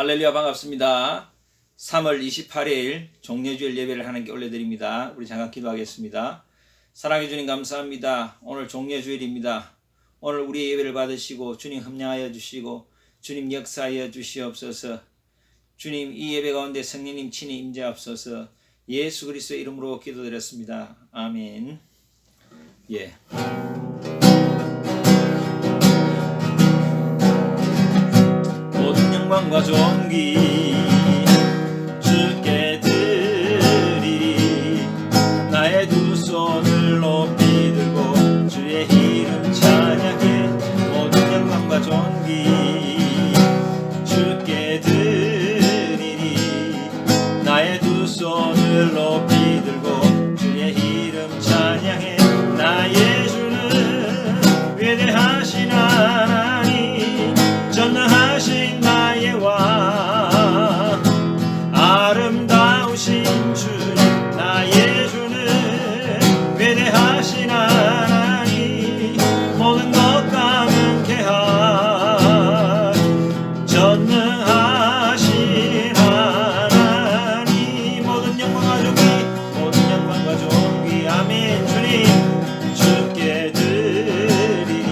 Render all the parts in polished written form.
할렐루야, 반갑습니다. 3월 28일 종려주일 예배를 하나님께 올려드립니다. 우리 잠깐 기도하겠습니다. 사랑해 주님 감사합니다. 오늘 종려주일입니다. 오늘 우리의 예배를 받으시고 주님 흠량하여 주시고 주님 역사하여 주시옵소서. 주님 이 예배 가운데 성령님 친히 임재하옵소서. 예수 그리스도의 이름으로 기도드렸습니다. 아멘. 예. 모든 영광과 존귀 주께 드리리. 나의 두 손을 높이 들고 주의 이름 찬양해. 모든 영광과 존귀 주께 드리리. 나의 두 손을 높이 들고 주의 이름 찬양해. 나의 주는 위대하신 하나님, 전능하신 나의 왕, 아름다우신 주님. 나의 주는 위대하신 하나님, 모든 것 가능케 하 전능하신 하나님. 모든 영광과 존귀, 모든 영광과 존귀. 아멘. 주님 주께 드리리.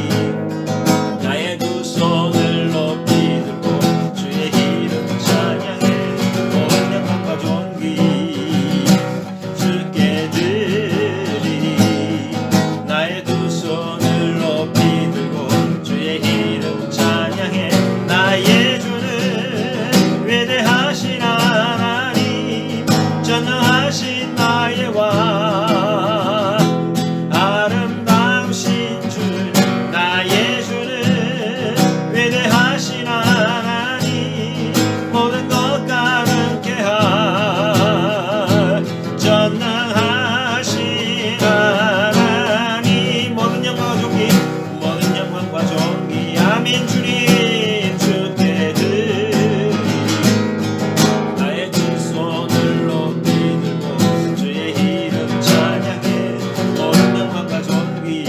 나의 두 손을 높이 들고 주의 이름 찬양해. 모든 영광과 존귀 주께 드리리. 나의 두 손을 높이 들고 주의 이름 찬양해. 나의 주는 위대하신 하나님, 전능하신 나의 왕, 아름다우신 주님. 나의 주는 위대하신 하나님, 모든 것 가능케 하 전능하신 하나님. 모든 영광과 존귀, 모든 영광과 존귀. 아멘. 주님 주께 드리리. 나의 두 손을 높이 들고 주의 이름 찬양해. 모든 영광과 존귀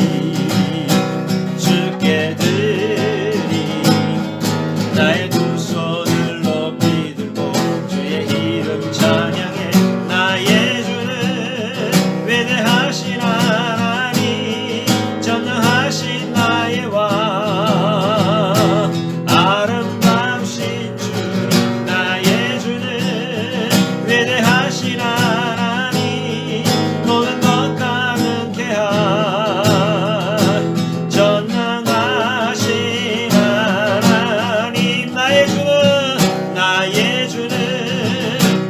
주께 드리리. 나의 두 손을 높이 들고 주의 이름 찬양해. 나의 주는 위대하신 하나님, 전능하신 나의 왕, 아름다우신 주님. 나의 주는 위대하신 하나님, 모든 것 가능케 하 전능하신 하나님. 나의 주는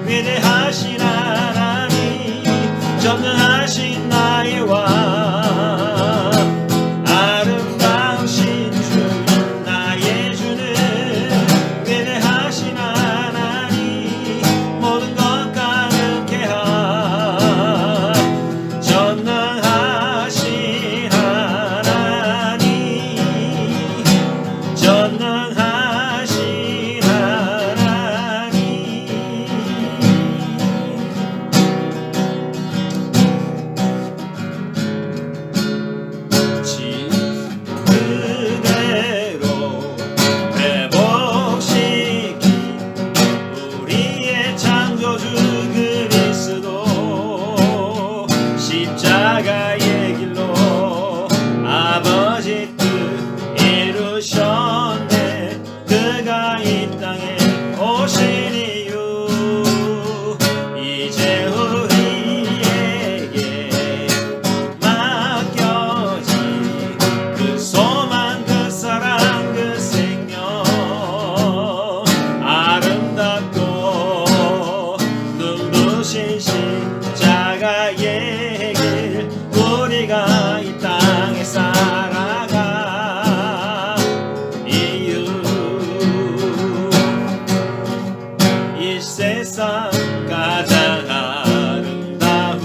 위대하신 하나님, 전능하신 나의 왕, 아름다우신 주님. 나의 주는 위대하신 하나님, 모든 것 가능케 하 전능하신 하나님, 전능하신 하나님. 그대로 회복시킨 우리의 창조주 그리스도, 십자가의 길로 아버지 뜻 이루셨네. 그가 이 땅에 오신 이유, 이제 우리에게 맡겨진 그 소망, 그 사랑, 그 생명, 아름답고 눈부신 십자가의 길. 우리가 이 땅에 살아가 이유, 이 세상 가장 아름다운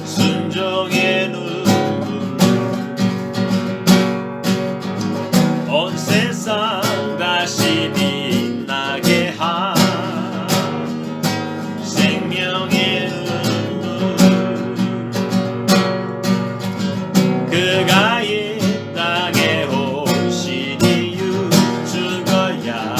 순종의 눈물, 온 세상 다시 빛나게 한 생명의 눈물. 그가 이 땅에 오신 이유, 죽어야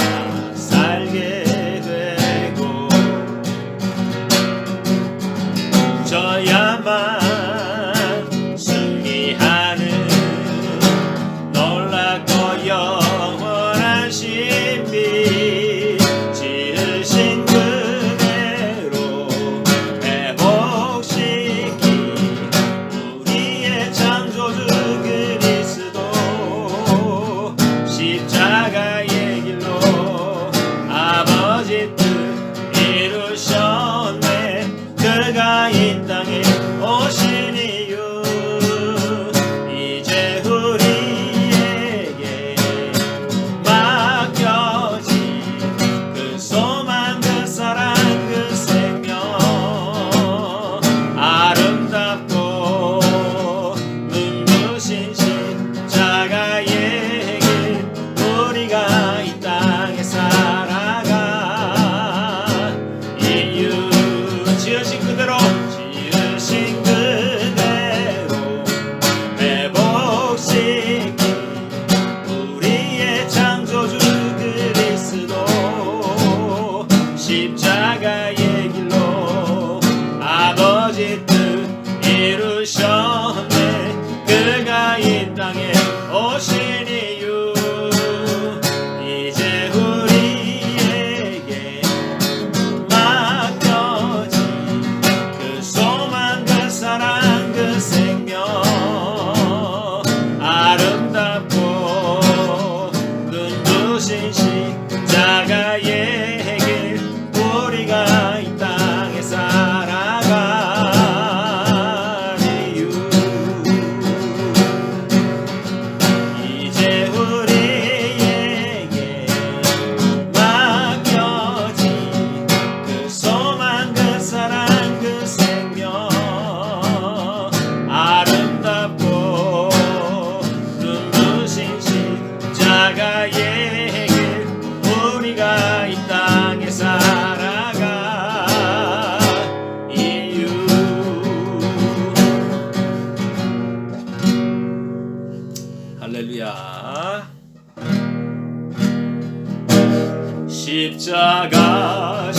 십자가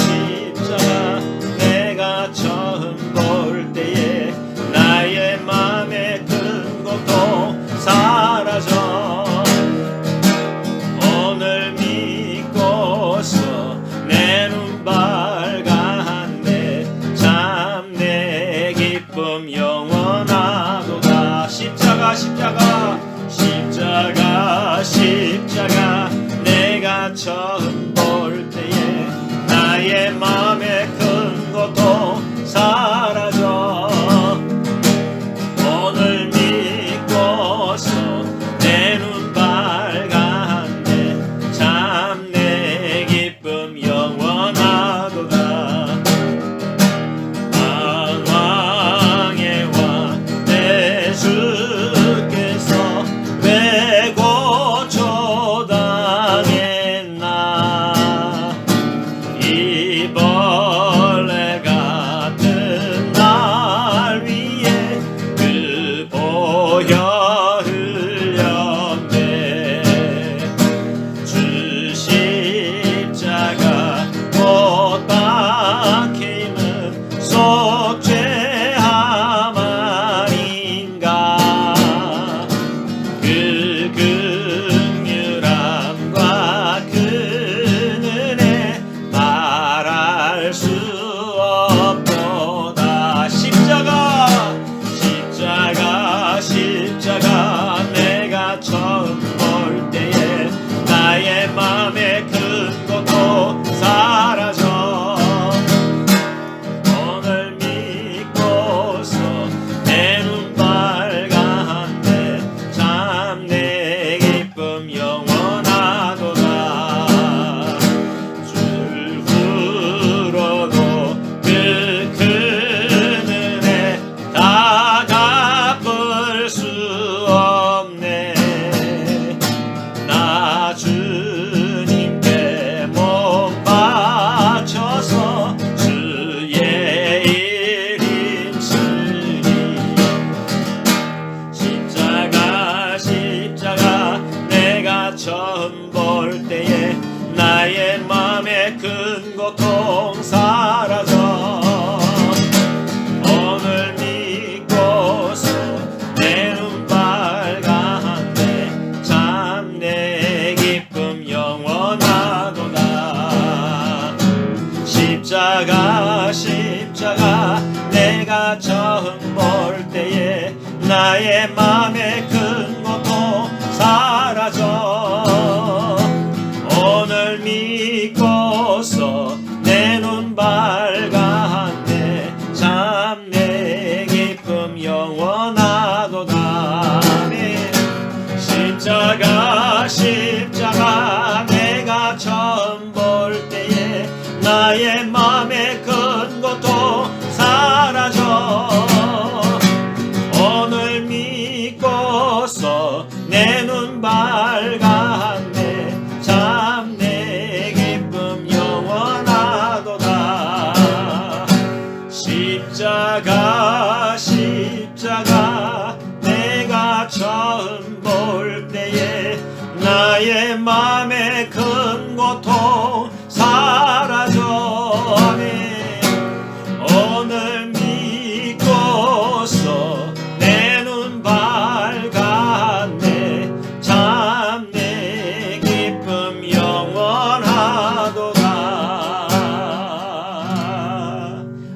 내가 처음 볼 때에 나의 맘에 큰 고통 사라져. 오늘 믿고서 내 눈 밝았네. 참 내 기쁨 영원하도다. 십자가 내가 처음 볼 때에 나의 맘에 큰 고통 사라져. 오늘 믿고서 내 눈 밝았네. 참 내 기쁨 영원하도다. 만왕의 왕 내 주께서 왜 고초당했나. 이 벌레 같은 날 위에 그 보혈 흘렸네. 주 십자가 못 박히는 속죄함 아닌가. 그 긍휼함과 그 은혜 말할 수 없도다. 십자가 내가 처음 볼 때에 나의 맘에 큰 고통 사라져. 오늘 믿고서 내 눈 밝았네. 참 내 기쁨 영원하도다. 줄 후로도 그 큰 은혜 다 갚을 수 없네. 나 주님께 몸 바쳐서 주의 일 힘쓰니. 십자가 내가 처음 볼 때에 나의 맘에 큰 고통 사라져. 오늘 믿고서 내 눈 밝았네. 참 내 기쁨 영원하도다. 십자가 내가 처음 볼 때에 나의 맘에 큰 고통 사라져. 오늘 믿고서 내 눈 밝았네. 참 내 기쁨 영원하도다. 십자가 내가 처음 볼 때에 나의 맘에 큰 고통 사라져. 오늘 믿고서 내 눈 밝았네. 참 내 기쁨 영원하도다. 십자가 내가 처음 볼 때에 나의 맘에 큰 고통 사라져. 오늘 믿고서 내 눈 밝았네. 참 내 기쁨 영원하도다.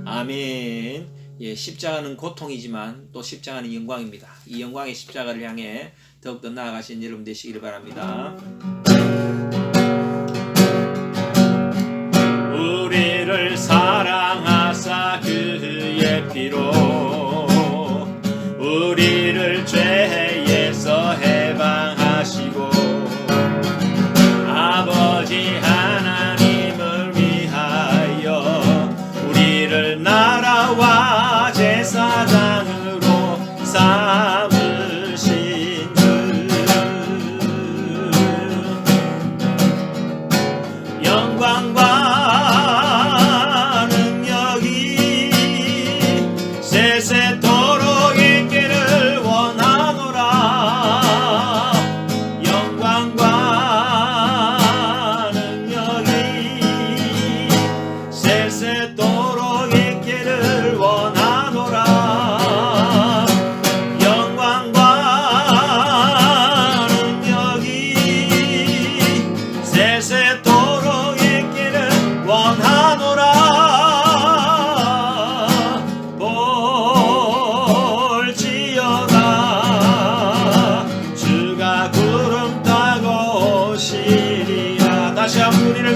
아멘. 십자가는 고통이지만 또 십자가는 영광입니다. 이 영광의 십자가를 향해 더욱더 나아가신 여러분 되시기를 바랍니다. 우리를 사랑하사 그의 피로 우리를 죄에서 해방하시고 아버지 하나님을 위하여 우리를 나라와 제사장으로 삼으신 주. 영광과 능력이 세세토록 있기를 원하노라. 영광과 능력이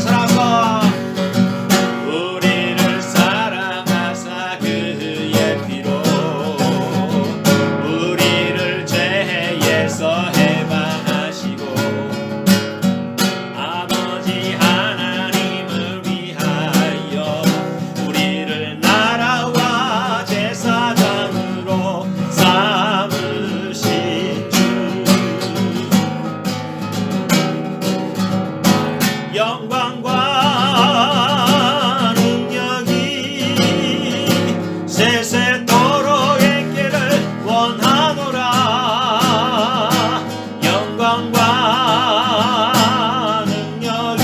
사랑하사 우리를 사랑하사 그의 피로 우리를 죄에서 해방하시고 아버지 하나님을 위하여 우리를 나라와 제사장으로 삼으신 주 영광과 능력이 세세토록 있기를 원하노라 영광과 능력이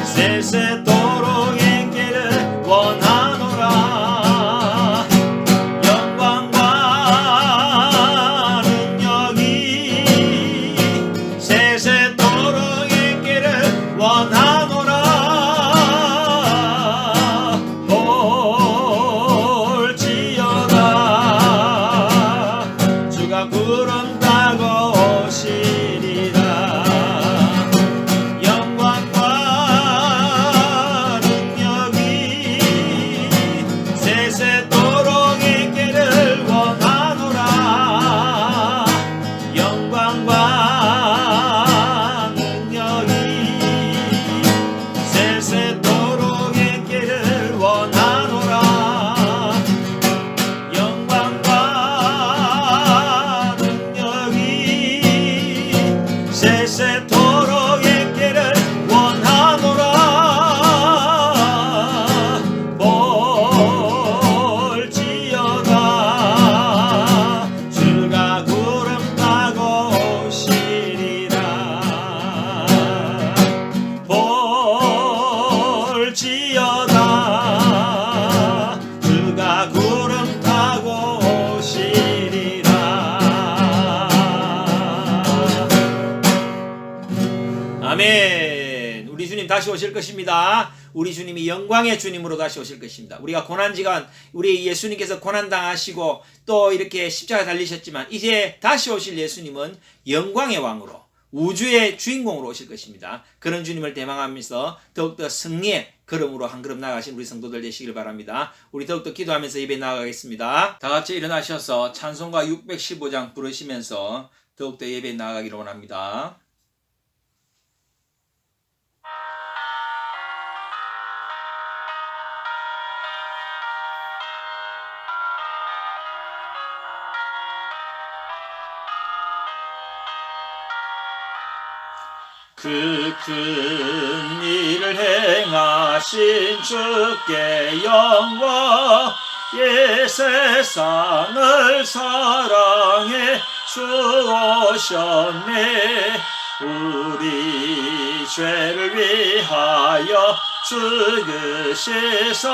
세세토록 있기를 원하노라 영광과 능력이 세세토록 있기를 원하노라 볼지어다 주가 구름 타고 오시리라 영광과 능력이 세세토록 있기를 원하노라 영광과 능력이 세세토록 있기를 원하노라 영광과 능력이 세세토록 있기를 원하노라 볼지어다 주가 구름 타고 오시리라 볼지어다 주가 구름 타고 오시리라 아멘. 우리 주님 다시 오실 것입니다. 우리 주님이 영광의 주님으로 다시 오실 것입니다. 우리가 고난지간 우리 예수님께서 고난당하시고 또 이렇게 십자가에 달리셨지만 이제 다시 오실 예수님은 영광의 왕으로 우주의 주인공으로 오실 것입니다. 그런 주님을 대망하면서 더욱더 승리의 걸음으로 한 걸음 나아가신 우리 성도들 되시길 바랍니다. 우리 더욱더 기도하면서 예배 나아가겠습니다. 다 같이 일어나셔서 찬송가 615장 부르시면서 더욱더 예배 나아가기를 원합니다. 그 큰 일을 행하신 주께 영광 예 세상을 사랑해 주오셨네 우리 죄를 위하여 죽으시사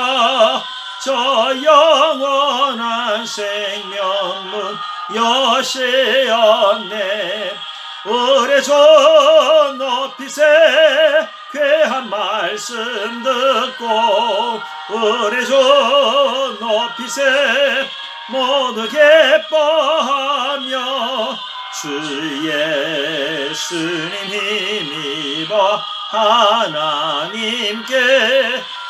저 영원한 생명문 여시었네 우리 주 높이세 귀한 말씀 듣고 우리 주 높이세 모두 기뻐하며 주 예수님 힘입어 하나님께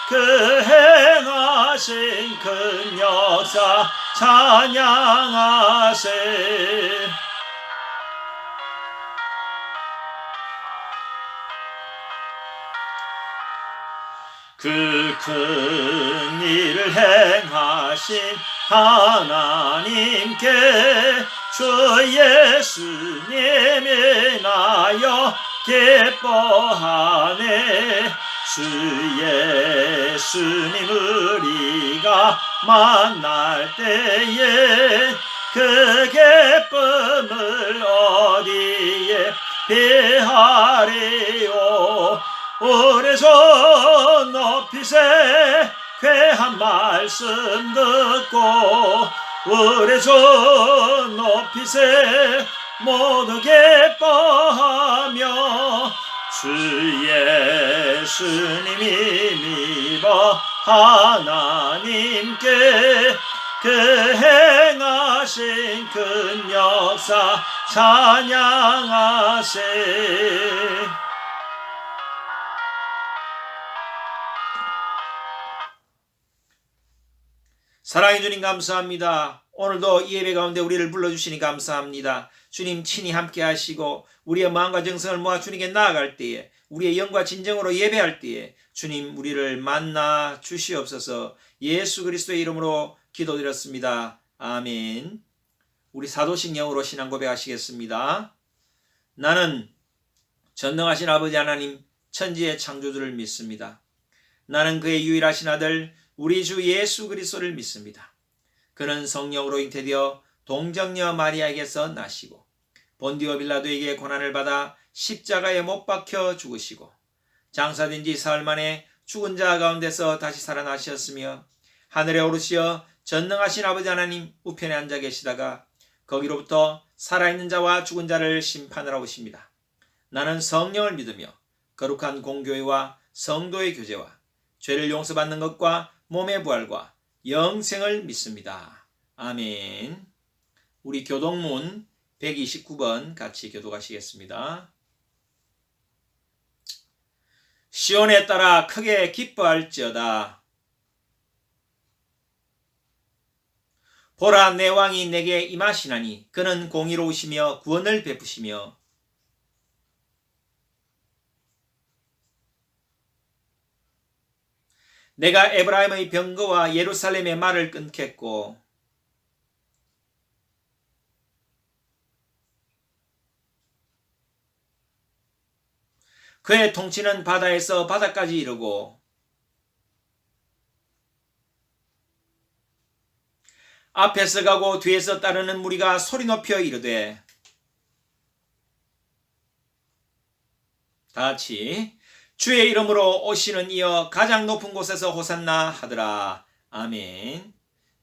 그 행하신 큰 역사 찬양하세 그 큰 일을 행하신 하나님께 주 예수님이 나여 기뻐하네 주 예수님 우리가 만날 때에 그 기쁨을 어디에 비하리요 우리 주 높이세 귀한 말씀 듣고 우리 주 높이세 모두 기뻐하며 주 예수님이 믿어 하나님께 그 행하신 큰 역사 찬양하세 사랑해 주님 감사합니다. 오늘도 이 예배 가운데 우리를 불러주시니 감사합니다. 주님 친히 함께 하시고 우리의 마음과 정성을 모아 주님께 나아갈 때에 우리의 영과 진정으로 예배할 때에 주님 우리를 만나 주시옵소서. 예수 그리스도의 이름으로 기도드렸습니다. 아멘. 우리 사도신 영으로 신앙 고백하시겠습니다. 나는 전능하신 아버지 하나님 천지의 창조주를 믿습니다. 나는 그의 유일하신 아들 우리 주 예수 그리스도를 믿습니다. 그는 성령으로 잉태되어 동정녀 마리아에게서 나시고 본디오 빌라도에게 고난을 받아 십자가에 못 박혀 죽으시고 장사된 지 사흘 만에 죽은 자 가운데서 다시 살아나셨으며 하늘에 오르시어 전능하신 아버지 하나님 우편에 앉아 계시다가 거기로부터 살아있는 자와 죽은 자를 심판하러 오십니다. 나는 성령을 믿으며 거룩한 공교회와 성도의 교제와 죄를 용서받는 것과 몸의 부활과 영생을 믿습니다. 아멘. 우리 교동문 129번 같이 교독하시겠습니다. 시온에 따라 크게 기뻐할지어다. 보라 내 왕이 내게 임하시나니 그는 공의로우시며 구원을 베푸시며 내가 에브라임의 병거와 예루살렘의 말을 끊겠고 그의 통치는 바다에서 바다까지 이르고 앞에서 가고 뒤에서 따르는 무리가 소리 높여 이르되 다같이 주의 이름으로 오시는 이여 가장 높은 곳에서 호산나 하더라. 아멘.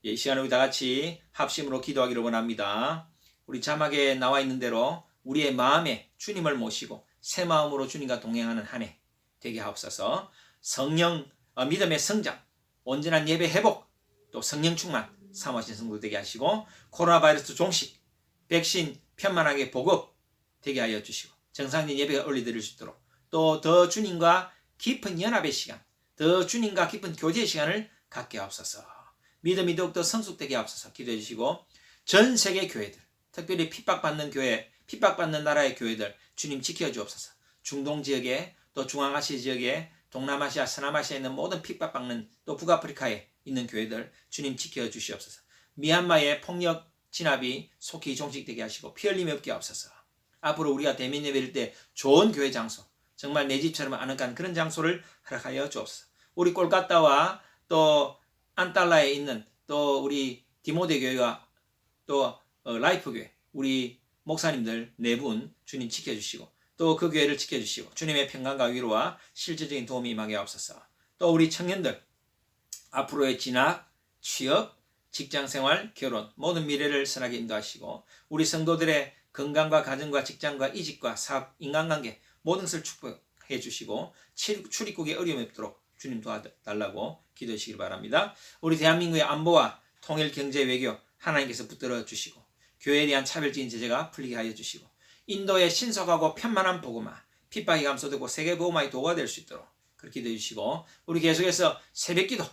이 시간에 우리 다같이 합심으로 기도하기를 원합니다. 우리 자막에 나와 있는 대로 우리의 마음에 주님을 모시고 새 마음으로 주님과 동행하는 한 해 되게 하옵소서. 성령 믿음의 성장, 온전한 예배 회복, 또 성령 충만 사모하신 성도 되게 하시고 코로나 바이러스 종식, 백신 편만하게 보급 되게 하여 주시고 정상적인 예배가 올려드릴 수 있도록 또 더 주님과 깊은 연합의 시간, 더 주님과 깊은 교제의 시간을 갖게 하옵소서. 믿음이 더욱더 성숙되게 하옵소서. 기도해 주시고 전 세계 교회들, 특별히 핍박받는 교회, 핍박받는 나라의 교회들 주님 지켜주옵소서. 중동 지역에 또 중앙아시아 지역에 동남아시아, 서남아시아에 있는 모든 핍박받는 또 북아프리카에 있는 교회들 주님 지켜주시옵소서. 미얀마의 폭력 진압이 속히 종식되게 하시고 피 흘림이 없게 하옵소서. 앞으로 우리가 대면 예배를 때 좋은 교회 장소, 정말 내 집처럼 아늑한 그런 장소를 허락하여 주옵소서. 우리 꼴가따와 또 안달라에 있는 또 우리 디모데 교회와 또 라이프 교회 우리 목사님들 네 분 주님 지켜주시고 또 그 교회를 지켜주시고 주님의 평강과 위로와 실질적인 도움이 임하게 하옵소서. 또 우리 청년들 앞으로의 진학, 취업, 직장생활, 결혼 모든 미래를 선하게 인도하시고 우리 성도들의 건강과 가정과 직장과 이직과 사업, 인간관계 모든 것을 축복해 주시고 출입국에 어려움이 없도록 주님 도와달라고 기도해 주시기 바랍니다. 우리 대한민국의 안보와 통일, 경제, 외교 하나님께서 붙들어 주시고 교회에 대한 차별적인 제재가 풀리게 하여 주시고 인도의 신속하고 편만한 복음화, 핍박이 감소되고 세계 복음화의 도구가 될 수 있도록 그렇게 기도해 주시고 우리 계속해서 새벽기도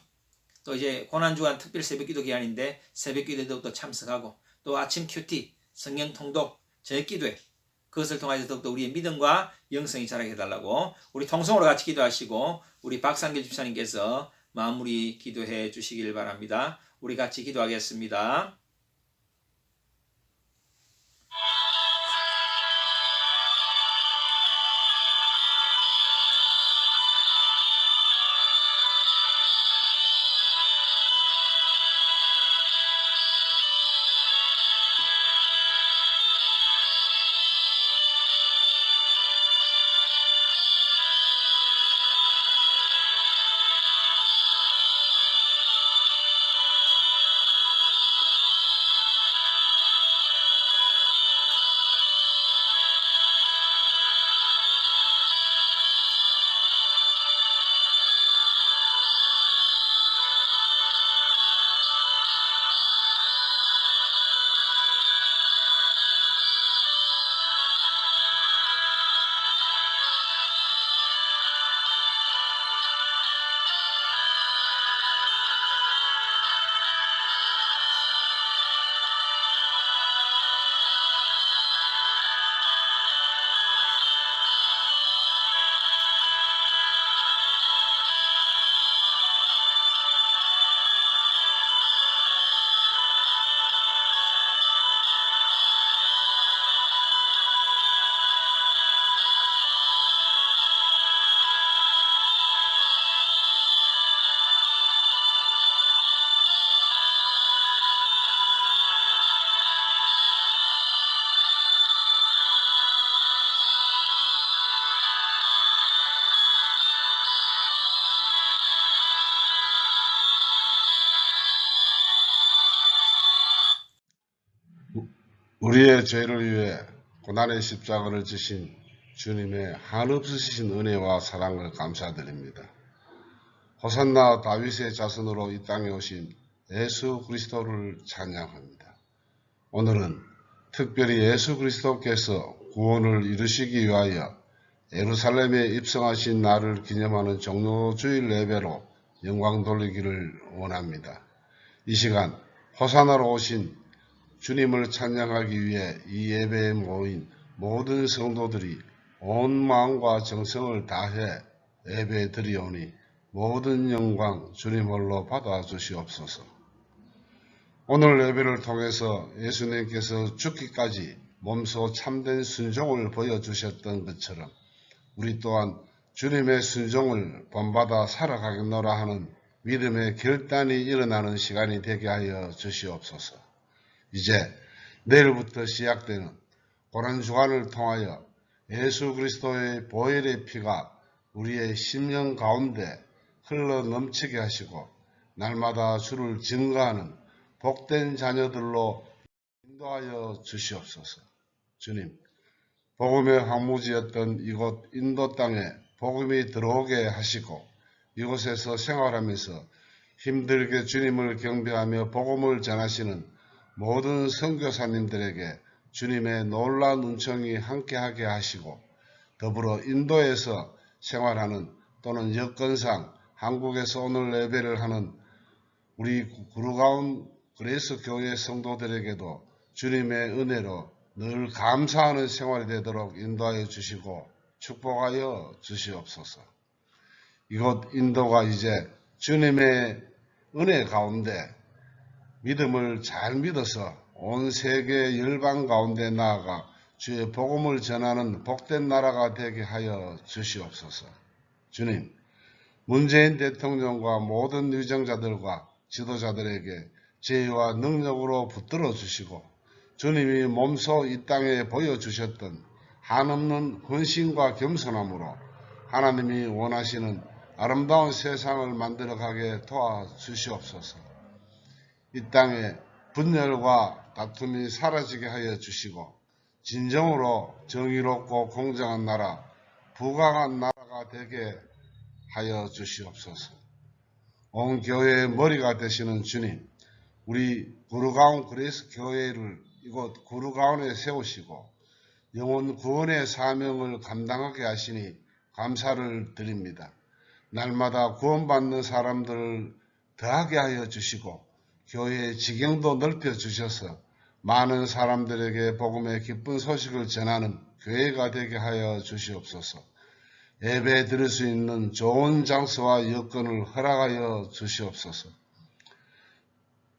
또 이제 고난주간 특별 새벽기도 기간인데 새벽기도에도 또 참석하고 또 아침 큐티, 성경 통독, 저녁기도회 그것을 통해서 더욱더 우리의 믿음과 영성이 자라게 해달라고 우리 통성으로 같이 기도하시고 우리 박상길 집사님께서 마무리 기도해 주시길 바랍니다. 우리 같이 기도하겠습니다. 우리의 죄를 위해 고난의 십자가를 지신 주님의 한없으신 은혜와 사랑을 감사드립니다. 호산나 다윗의 자손으로 이 땅에 오신 예수 그리스도를 찬양합니다. 오늘은 특별히 예수 그리스도께서 구원을 이루시기 위하여 예루살렘에 입성하신 날을 기념하는 종료주일 예배로 영광 돌리기를 원합니다. 이 시간 호산나로 오신 주님을 찬양하기 위해 이 예배에 모인 모든 성도들이 온 마음과 정성을 다해 예배 드리오니 모든 영광 주님 홀로 받아 주시옵소서. 오늘 예배를 통해서 예수님께서 죽기까지 몸소 참된 순종을 보여주셨던 것처럼 우리 또한 주님의 순종을 본받아 살아가겠노라 하는 믿음의 결단이 일어나는 시간이 되게 하여 주시옵소서. 이제 내일부터 시작되는 고난주간을 통하여 예수 그리스도의 보혈의 피가 우리의 심령 가운데 흘러 넘치게 하시고 날마다 주를 증거하는 복된 자녀들로 인도하여 주시옵소서. 주님, 복음의 황무지였던 이곳 인도 땅에 복음이 들어오게 하시고 이곳에서 생활하면서 힘들게 주님을 경배하며 복음을 전하시는 모든 선교사님들에게 주님의 놀라운 은총이 함께하게 하시고 더불어 인도에서 생활하는 또는 여건상 한국에서 오늘 예배를 하는 우리 구루가운 그레이스 교회 성도들에게도 주님의 은혜로 늘 감사하는 생활이 되도록 인도하여 주시고 축복하여 주시옵소서. 이곳 인도가 이제 주님의 은혜 가운데 믿음을 잘 믿어서 온 세계 열방 가운데 나아가 주의 복음을 전하는 복된 나라가 되게 하여 주시옵소서. 주님, 문재인 대통령과 모든 유정자들과 지도자들에게 지혜와 능력으로 붙들어 주시고 주님이 몸소 이 땅에 보여주셨던 한없는 헌신과 겸손함으로 하나님이 원하시는 아름다운 세상을 만들어가게 도와주시옵소서. 이 땅에 분열과 다툼이 사라지게 하여 주시고 진정으로 정의롭고 공정한 나라, 부강한 나라가 되게 하여 주시옵소서. 온 교회의 머리가 되시는 주님, 우리 구루가운 그레이스 교회를 이곳 구루가운에 세우시고 영혼 구원의 사명을 감당하게 하시니 감사를 드립니다. 날마다 구원받는 사람들을 더하게 하여 주시고 교회의 지경도 넓혀 주셔서 많은 사람들에게 복음의 기쁜 소식을 전하는 교회가 되게 하여 주시옵소서. 예배 드릴 수 있는 좋은 장소와 여건을 허락하여 주시옵소서.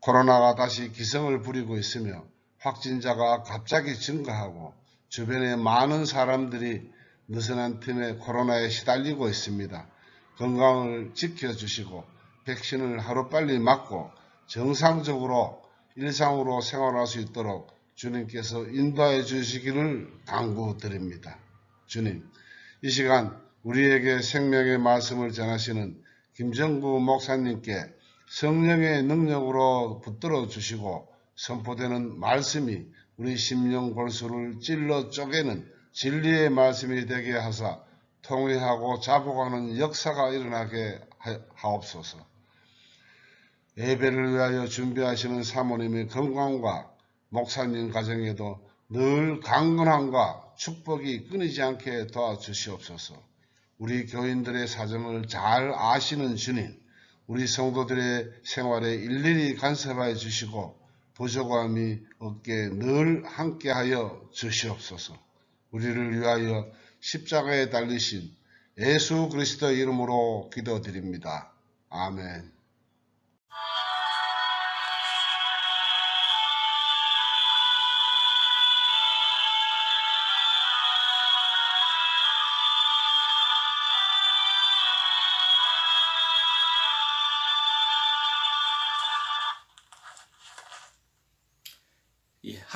코로나가 다시 기승을 부리고 있으며 확진자가 갑자기 증가하고 주변에 많은 사람들이 느슨한 틈에 코로나에 시달리고 있습니다. 건강을 지켜주시고 백신을 하루빨리 맞고 정상적으로 일상으로 생활할 수 있도록 주님께서 인도해 주시기를 간구드립니다. 주님, 이 시간 우리에게 생명의 말씀을 전하시는 김정구 목사님께 성령의 능력으로 붙들어 주시고 선포되는 말씀이 우리 심령 골수를 찔러 쪼개는 진리의 말씀이 되게 하사 통회하고 자복하는 역사가 일어나게 하옵소서. 예배를 위하여 준비하시는 사모님의 건강과 목사님 가정에도 늘 강건함과 축복이 끊이지 않게 도와주시옵소서. 우리 교인들의 사정을 잘 아시는 주님, 우리 성도들의 생활에 일일이 간섭하여 주시고 부족함이 없게 늘 함께하여 주시옵소서. 우리를 위하여 십자가에 달리신 예수 그리스도의 이름으로 기도드립니다. 아멘.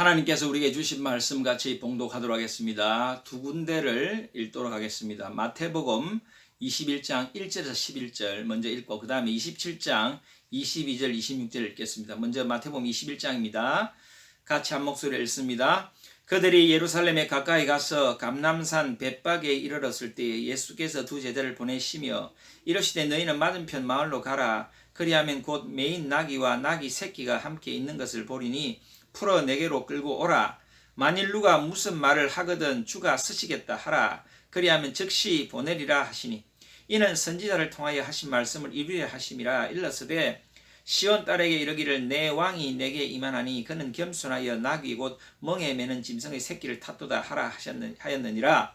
하나님께서 우리에게 주신 말씀 같이 봉독하도록 하겠습니다. 두 군데를 읽도록 하겠습니다. 마태복음 21장 1절에서 11절 먼저 읽고 그 다음에 27장 22절 26절 읽겠습니다. 먼저 마태복음 21장입니다. 같이 한 목소리를 읽습니다. 그들이 예루살렘에 가까이 가서 감람산 벳박에 이르렀을 때에 예수께서 두 제자를 보내시며 이르시되 너희는 맞은편 마을로 가라. 그리하면 곧 매인 나귀와 나귀 새끼가 함께 있는 것을 보리니 풀어 내게로 끌고 오라. 만일 누가 무슨 말을 하거든 주가 쓰시겠다 하라. 그리하면 즉시 보내리라 하시니 이는 선지자를 통하여 하신 말씀을 이루려 하심이라. 일러스되 시온 딸에게 이르기를 내 왕이 내게 임하나니 그는 겸손하여 나귀 곧 멍에 매는 짐승의 새끼를 탔도다 하라 하였느니라.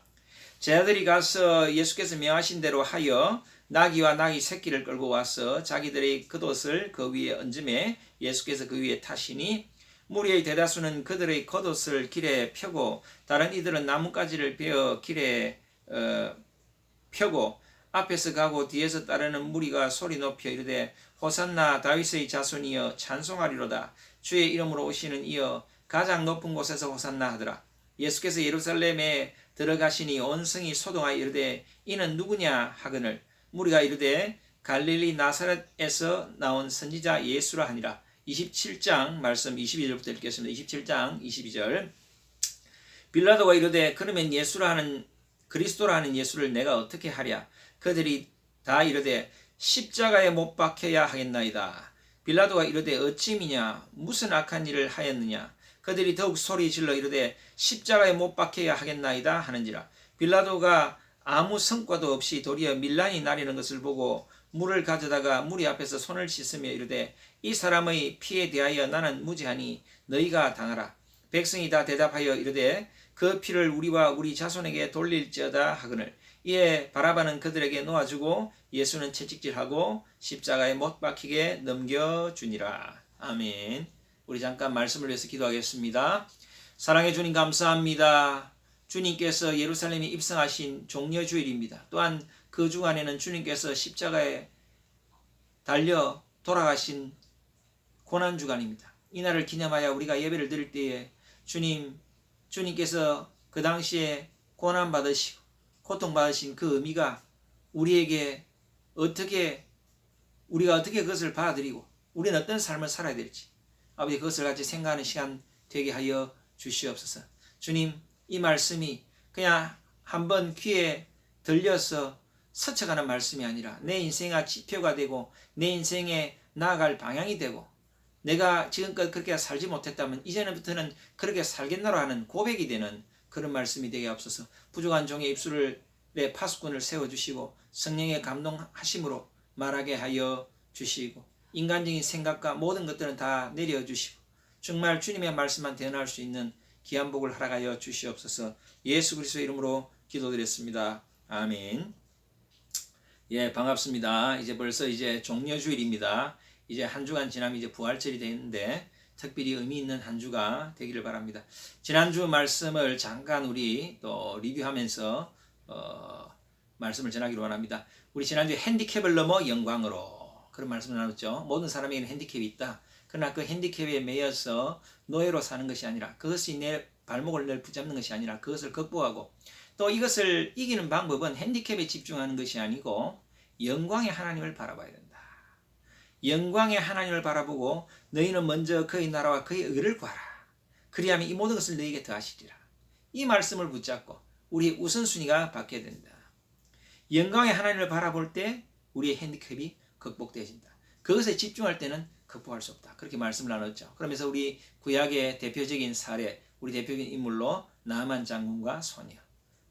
제자들이 가서 예수께서 명하신 대로 하여 나귀와 나귀 새끼를 끌고 와서 자기들의 겉옷을 그 위에 얹음에 예수께서 그 위에 타시니 무리의 대다수는 그들의 겉옷을 길에 펴고 다른 이들은 나뭇가지를 베어 길에 펴고 앞에서 가고 뒤에서 따르는 무리가 소리 높여 이르되 호산나 다윗의 자손이여 찬송하리로다. 주의 이름으로 오시는 이여 가장 높은 곳에서 호산나 하더라. 예수께서 예루살렘에 들어가시니 온 성이 소동하여 이르되 이는 누구냐 하거늘 무리가 이르되 갈릴리 나사렛에서 나온 선지자 예수라 하니라. 27장 말씀 22절부터 읽겠습니다. 27장 22절. 빌라도가 이르되 그러면 예수라 하는 그리스도라 하는 예수를 내가 어떻게 하랴. 그들이 다 이르되 십자가에 못 박혀야 하겠나이다. 빌라도가 이르되 어찌미냐 무슨 악한 일을 하였느냐. 그들이 더욱 소리 질러 이르되 십자가에 못 박혀야 하겠나이다 하는지라. 빌라도가 아무 성과도 없이 도리어 밀란이 나리는 것을 보고 물을 가져다가 무리 앞에서 손을 씻으며 이르되 이 사람의 피에 대하여 나는 무죄하니 너희가 당하라. 백성이 다 대답하여 이르되 그 피를 우리와 우리 자손에게 돌릴지어다 하거늘 이에 바라바는 그들에게 놓아주고 예수는 채찍질하고 십자가에 못 박히게 넘겨주니라. 아멘. 우리 잠깐 말씀을 위해서 기도하겠습니다. 사랑해 주님 감사합니다. 주님께서 예루살렘에 입성하신 종려주일입니다. 또한 그 주간에는 주님께서 십자가에 달려 돌아가신 고난주간입니다. 이날을 기념하여 우리가 예배를 드릴 때에 주님께서 그 당시에 고난받으시고 고통받으신 그 의미가 우리가 어떻게 그것을 받아들이고 우리는 어떤 삶을 살아야 될지 아버지 그것을 같이 생각하는 시간 되게 하여 주시옵소서. 주님 이 말씀이 그냥 한번 귀에 들려서 스쳐가는 말씀이 아니라 내 인생의 지표가 되고 내 인생에 나아갈 방향이 되고 내가 지금껏 그렇게 살지 못했다면 이제부터는 그렇게 살겠나로 하는 고백이 되는 그런 말씀이 되게 없어서 부족한 종의 입술에 파수꾼을 세워주시고 성령의 감동하심으로 말하게 하여 주시고 인간적인 생각과 모든 것들은 다 내려주시고 정말 주님의 말씀만 대언할 수 있는 귀한 복을 허락하여 주시옵소서. 예수 그리스도의 이름으로 기도드렸습니다. 아멘. 예, 반갑습니다. 이제 벌써 종려주일입니다. 이제 한 주간 지나면 이제 부활절이 되는데 특별히 의미 있는 한 주가 되기를 바랍니다. 지난주 말씀을 잠깐 우리 또 리뷰하면서 말씀을 전하기로 원합니다. 우리 지난주에 핸디캡을 넘어 영광으로 그런 말씀을 나눴죠. 모든 사람에게는 핸디캡이 있다. 그러나 그 핸디캡에 매여서 노예로 사는 것이 아니라 그것이 내 발목을 늘 붙잡는 것이 아니라 그것을 극복하고 또 이것을 이기는 방법은 핸디캡에 집중하는 것이 아니고 영광의 하나님을 바라봐야 된다. 영광의 하나님을 바라보고 너희는 먼저 그의 나라와 그의 의를 구하라. 그리하면 이 모든 것을 너희에게 더하시리라. 이 말씀을 붙잡고 우리의 우선순위가 바뀌어야 된다. 영광의 하나님을 바라볼 때 우리의 핸디캡이 극복되어진다. 그것에 집중할 때는 극복할 수 없다. 그렇게 말씀을 나눴죠. 그러면서 우리 구약의 대표적인 사례, 우리 대표적인 인물로 나아만 장군과 소녀.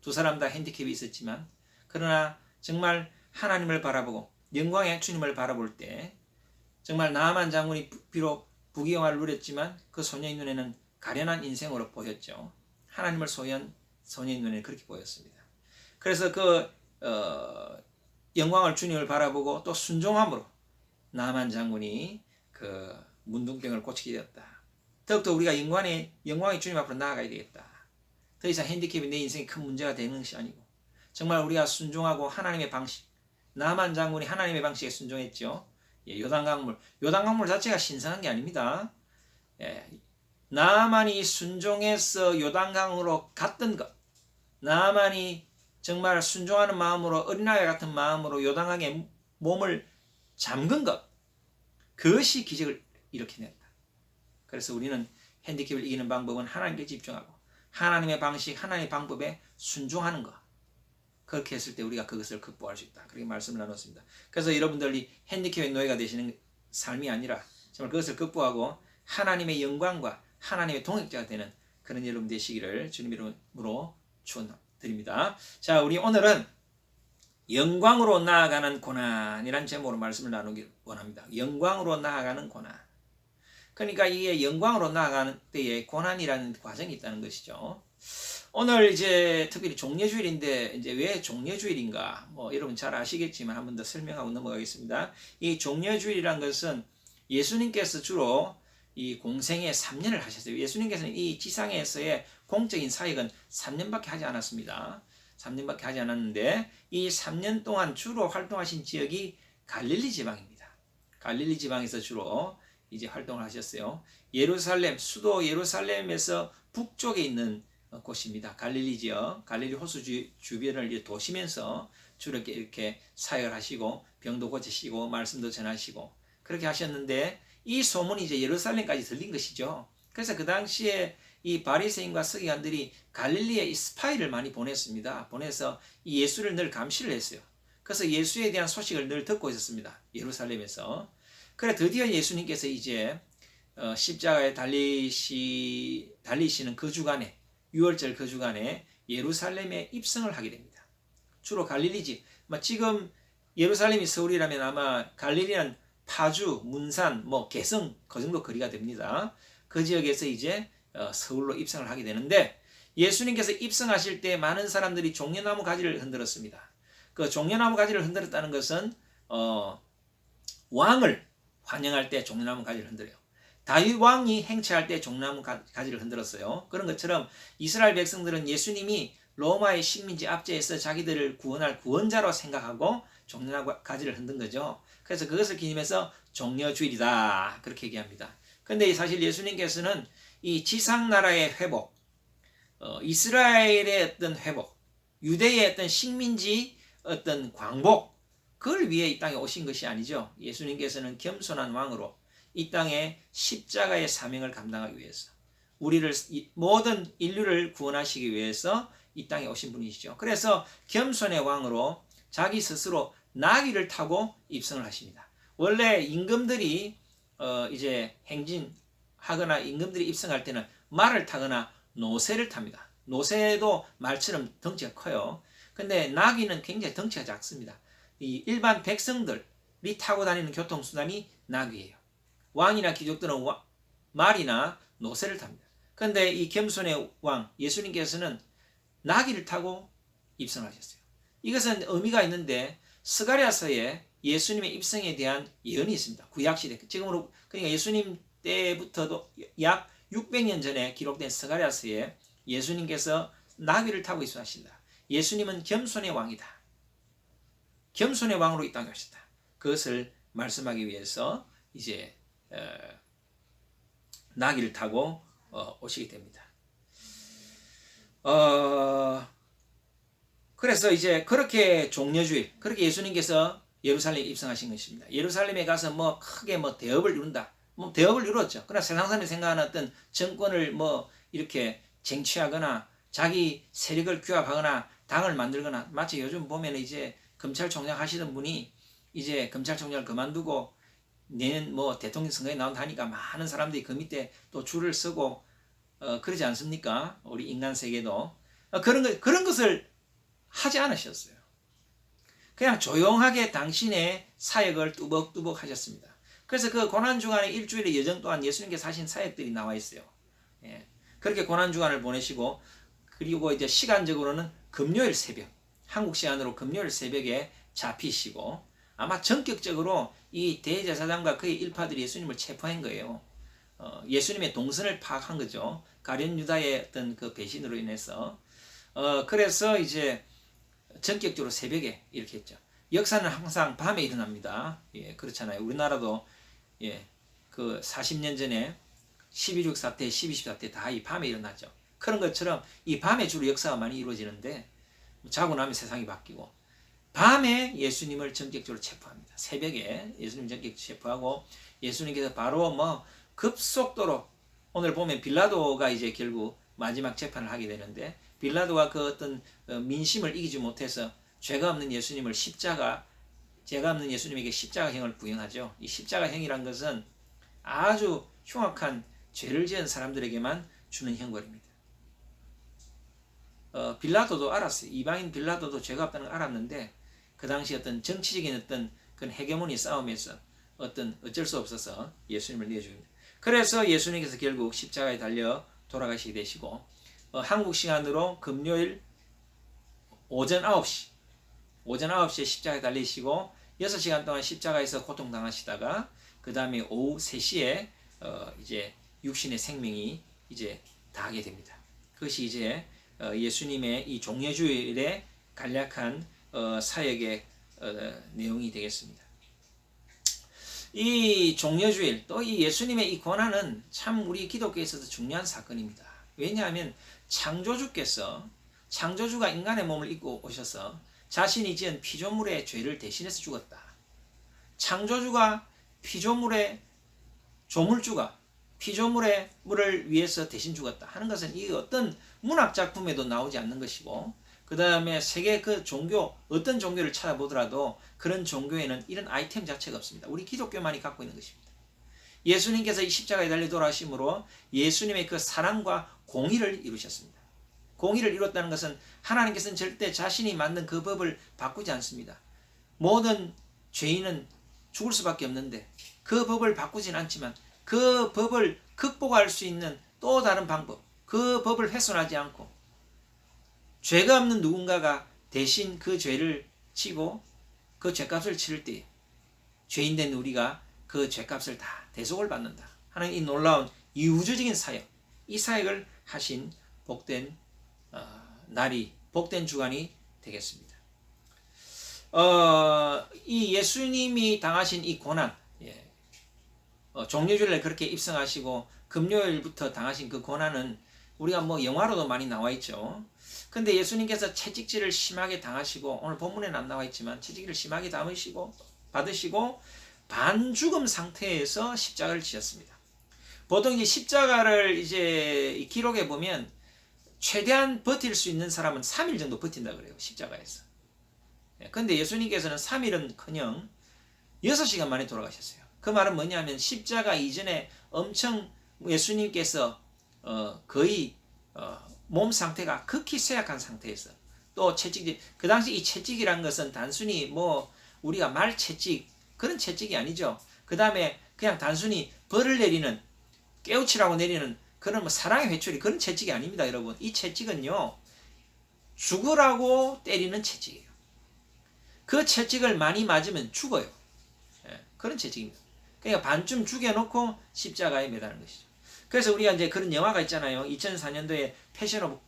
두 사람 다 핸디캡이 있었지만 그러나 정말 하나님을 바라보고 영광의 주님을 바라볼 때 정말 나아만 장군이 비록 부귀영화를 누렸지만 그 소녀의 눈에는 가련한 인생으로 보였죠. 하나님을 소유한 소녀의 눈에는 그렇게 보였습니다. 그래서 그 영광을 주님을 바라보고 또 순종함으로 나아만 장군이 그 문둥병을 고치게 되었다. 더욱더 우리가 영광의 주님 앞으로 나아가야 되겠다. 더 이상 핸디캡이 내 인생에 큰 문제가 되는 것이 아니고 정말 우리가 순종하고 하나님의 방식, 나아만 장군이 하나님의 방식에 순종했죠. 요단강물 자체가 신선한 게 아닙니다. 나아만이 순종해서 요단강으로 갔던 것, 나아만이 정말 순종하는 마음으로 어린아이 같은 마음으로 요단강에 몸을 잠근 것, 그것이 기적을 일으켜낸다. 그래서 우리는 핸디캡을 이기는 방법은 하나님께 집중하고 하나님의 방식, 하나님의 방법에 순종하는 것. 그렇게 했을 때 우리가 그것을 극복할 수 있다. 그렇게 말씀을 나눴습니다. 그래서 여러분들이 핸디캡의 노예가 되시는 삶이 아니라 정말 그것을 극복하고 하나님의 영광과 하나님의 동역자가 되는 그런 여러분 되시기를 주님 이름으로 축원드립니다. 자, 우리 오늘은 영광으로 나아가는 고난이라는 제목으로 말씀을 나누기 원합니다. 영광으로 나아가는 고난. 그러니까 이게 영광으로 나아가는 때에 고난이라는 과정이 있다는 것이죠. 오늘 이제 특별히 종려주일인데 이제 왜 종려주일인가? 뭐 여러분 잘 아시겠지만 한 번 더 설명하고 넘어가겠습니다. 이 종려주일이란 것은 예수님께서 주로 이 공생에 3년을 하셨어요. 예수님께서는 이 지상에서의 공적인 사역은 3년밖에 하지 않았습니다. 3년밖에 하지 않았는데 이 3년 동안 주로 활동하신 지역이 갈릴리 지방입니다. 갈릴리 지방에서 주로 이제 활동을 하셨어요. 예루살렘, 수도 예루살렘에서 북쪽에 있는 곳입니다. 갈릴리 지역, 갈릴리 호수 주변을 이제 도시면서 주로 이렇게 사역을 하시고 병도 고치시고 말씀도 전하시고 그렇게 하셨는데 이 소문이 이제 예루살렘까지 들린 것이죠. 그래서 그 당시에 이 바리새인과 서기관들이 갈릴리에 이 스파이를 많이 보냈습니다. 보내서 이 예수를 늘 감시를 했어요. 그래서 예수에 대한 소식을 늘 듣고 있었습니다. 예루살렘에서. 그래 드디어 예수님께서 이제 십자가에 달리시는 그 주간에 6월절 그 주간에 예루살렘에 입성을 하게 됩니다. 주로 갈릴리지. 지금 예루살렘이 서울이라면 아마 갈릴리는 파주, 문산, 개성 그 정도 거리가 됩니다. 그 지역에서 이제 서울로 입성을 하게 되는데 예수님께서 입성하실 때 많은 사람들이 종려나무 가지를 흔들었습니다. 그 종려나무 가지를 흔들었다는 것은 왕을 환영할 때 종려나무 가지를 흔들어요. 다윗 왕이 행차할 때 종려나무 가지를 흔들었어요. 그런 것처럼 이스라엘 백성들은 예수님이 로마의 식민지 압제에서 자기들을 구원할 구원자로 생각하고 종려나무 가지를 흔든 거죠. 그래서 그것을 기념해서 종려주일이다 그렇게 얘기합니다. 근데 사실 예수님께서는 이 지상나라의 회복, 이스라엘의 어떤 회복, 유대의 어떤 식민지 어떤 광복, 그걸 위해 이 땅에 오신 것이 아니죠. 예수님께서는 겸손한 왕으로 이 땅에 십자가의 사명을 감당하기 위해서 우리를 모든 인류를 구원하시기 위해서 이 땅에 오신 분이시죠. 그래서 겸손의 왕으로 자기 스스로 나귀를 타고 입성을 하십니다. 원래 임금들이 이제 행진하거나 임금들이 입성할 때는 말을 타거나 노새를 탑니다. 노새도 말처럼 덩치가 커요. 근데 나귀는 굉장히 덩치가 작습니다. 이 일반 백성들이 타고 다니는 교통수단이 나귀예요. 왕이나 귀족들은 말이나 노새를 탑니다. 근데 이 겸손의 왕 예수님께서는 나귀를 타고 입성하셨어요. 이것은 의미가 있는데 스가랴서에 예수님의 입성에 대한 예언이 있습니다. 구약시대 지금으로 그러니까 예수님 때부터도 약 600년 전에 기록된 스가랴서에 예수님께서 나귀를 타고 입성하신다. 예수님은 겸손의 왕이다. 겸손의 왕으로 이 땅에 오셨다. 그것을 말씀하기 위해서 이제 나귀를 타고 오시게 됩니다. 그래서 이제 그렇게 종려주일, 그렇게 예수님께서 예루살렘에 입성하신 것입니다. 예루살렘에 가서 크게 대업을 이룬다. 대업을 이루었죠. 그러나 세상 사람이 생각하는 어떤 정권을 이렇게 쟁취하거나 자기 세력을 규합하거나 당을 만들거나 마치 요즘 보면 이제 검찰총장 하시던 분이 이제 검찰총장을 그만두고 내년 대통령 선거에 나온다 하니까 많은 사람들이 그 밑에 또 줄을 서고 그러지 않습니까? 우리 인간 세계도 그런 것을 하지 않으셨어요. 그냥 조용하게 당신의 사역을 뚜벅뚜벅 하셨습니다. 그래서 그 고난주간의 일주일의 여정 동안 예수님께서 하신 사역들이 나와 있어요. 그렇게 고난주간을 보내시고 그리고 이제 시간적으로는 금요일 새벽, 한국 시간으로 금요일 새벽에 잡히시고 아마 전격적으로 이 대제사장과 그의 일파들이 예수님을 체포한 거예요. 예수님의 동선을 파악한 거죠. 가룟 유다의 어떤 그 배신으로 인해서. 그래서 이제 전격적으로 새벽에 이렇게 했죠. 역사는 항상 밤에 일어납니다. 그렇잖아요. 우리나라도 그 40년 전에 12.6 사태, 12.10 사태 다 이 밤에 일어나죠. 그런 것처럼 이 밤에 주로 역사가 많이 이루어지는데 자고 나면 세상이 바뀌고 밤에 예수님을 전격적으로 체포합니다. 새벽에 예수님 전격적으로 체포하고 예수님께서 바로 급속도로 오늘 보면 빌라도가 이제 결국 마지막 재판을 하게 되는데 빌라도가 그 어떤 민심을 이기지 못해서 죄가 없는 예수님을 죄가 없는 예수님에게 십자가형을 부여하죠. 이 십자가형이란 것은 아주 흉악한 죄를 지은 사람들에게만 주는 형벌입니다. 빌라도도 알았어요. 이방인 빌라도도 죄가 없다는 걸 알았는데 그 당시 어떤 정치적인 어떤 그런 헤게모니 싸움에서 어쩔 수 없어서 예수님을 내줍니다. 그래서 예수님께서 결국 십자가에 달려 돌아가시게 되시고 한국 시간으로 금요일 오전 9시에 십자가에 달리시고 6시간 동안 십자가에서 고통당하시다가 그 다음에 오후 3시에 이제 육신의 생명이 이제 다하게 됩니다. 그것이 이제 예수님의 이 종려주일의 간략한 사역의 내용이 되겠습니다. 이 종려주일 또 이 예수님의 이 고난은 참 우리 기독교에 있어서 중요한 사건입니다. 왜냐하면 창조주가 인간의 몸을 입고 오셔서 자신이 지은 피조물의 죄를 대신해서 죽었다. 창조주가 피조물의 조물주가 피조물의 물을 위해서 대신 죽었다 하는 것은 이 어떤 문학 작품에도 나오지 않는 것이고, 그 다음에 세계 그 종교 어떤 종교를 찾아보더라도 그런 종교에는 이런 아이템 자체가 없습니다. 우리 기독교만이 갖고 있는 것입니다. 예수님께서 이 십자가에 달려 돌아가심으로 예수님의 그 사랑과 공의를 이루셨습니다. 공의를 이뤘다는 것은 하나님께서는 절대 자신이 만든 그 법을 바꾸지 않습니다. 모든 죄인은 죽을 수밖에 없는데 그 법을 바꾸진 않지만 그 법을 극복할 수 있는 또 다른 방법, 그 법을 훼손하지 않고 죄가 없는 누군가가 대신 그 죄를 치고 그 죄값을 치를 때 죄인 된 우리가 그 죄값을 다 대속을 받는다 하는 이 놀라운 이 우주적인 사역, 이 사역을 하신 복된 날이, 복된 주간이 되겠습니다. 이 예수님이 당하신 이 고난, 종려주일에 그렇게 입성하시고 금요일부터 당하신 그 고난은 우리가 뭐 영화로도 많이 나와 있죠. 근데 예수님께서 채찍질을 심하게 당하시고, 오늘 본문에는 안 나와 있지만 채찍질을 심하게 받으시고 반죽음 상태에서 십자가를 지셨습니다. 보통 이제 십자가를 이제 기록해 보면 최대한 버틸 수 있는 사람은 3일 정도 버틴다 그래요, 십자가에서. 근데 예수님께서는 3일은커녕 6시간 만에 돌아가셨어요. 그 말은 뭐냐면 십자가 이전에 엄청 예수님께서 거의 몸 상태가 극히 쇠약한 상태에서 또 채찍질, 그 당시 이 채찍이란 것은 단순히 뭐 우리가 말 채찍 그런 채찍이 아니죠. 그 다음에 그냥 단순히 벌을 내리는, 깨우치라고 내리는 그런 뭐 사랑의 회초리 그런 채찍이 아닙니다, 여러분. 이 채찍은요 죽으라고 때리는 채찍이에요. 그 채찍을 많이 맞으면 죽어요. 그런 채찍입니다. 그러니까 반쯤 죽여놓고 십자가에 매다는 것이죠. 그래서 우리가 이제 그런 영화가 있잖아요. 2004년도에 패션 오브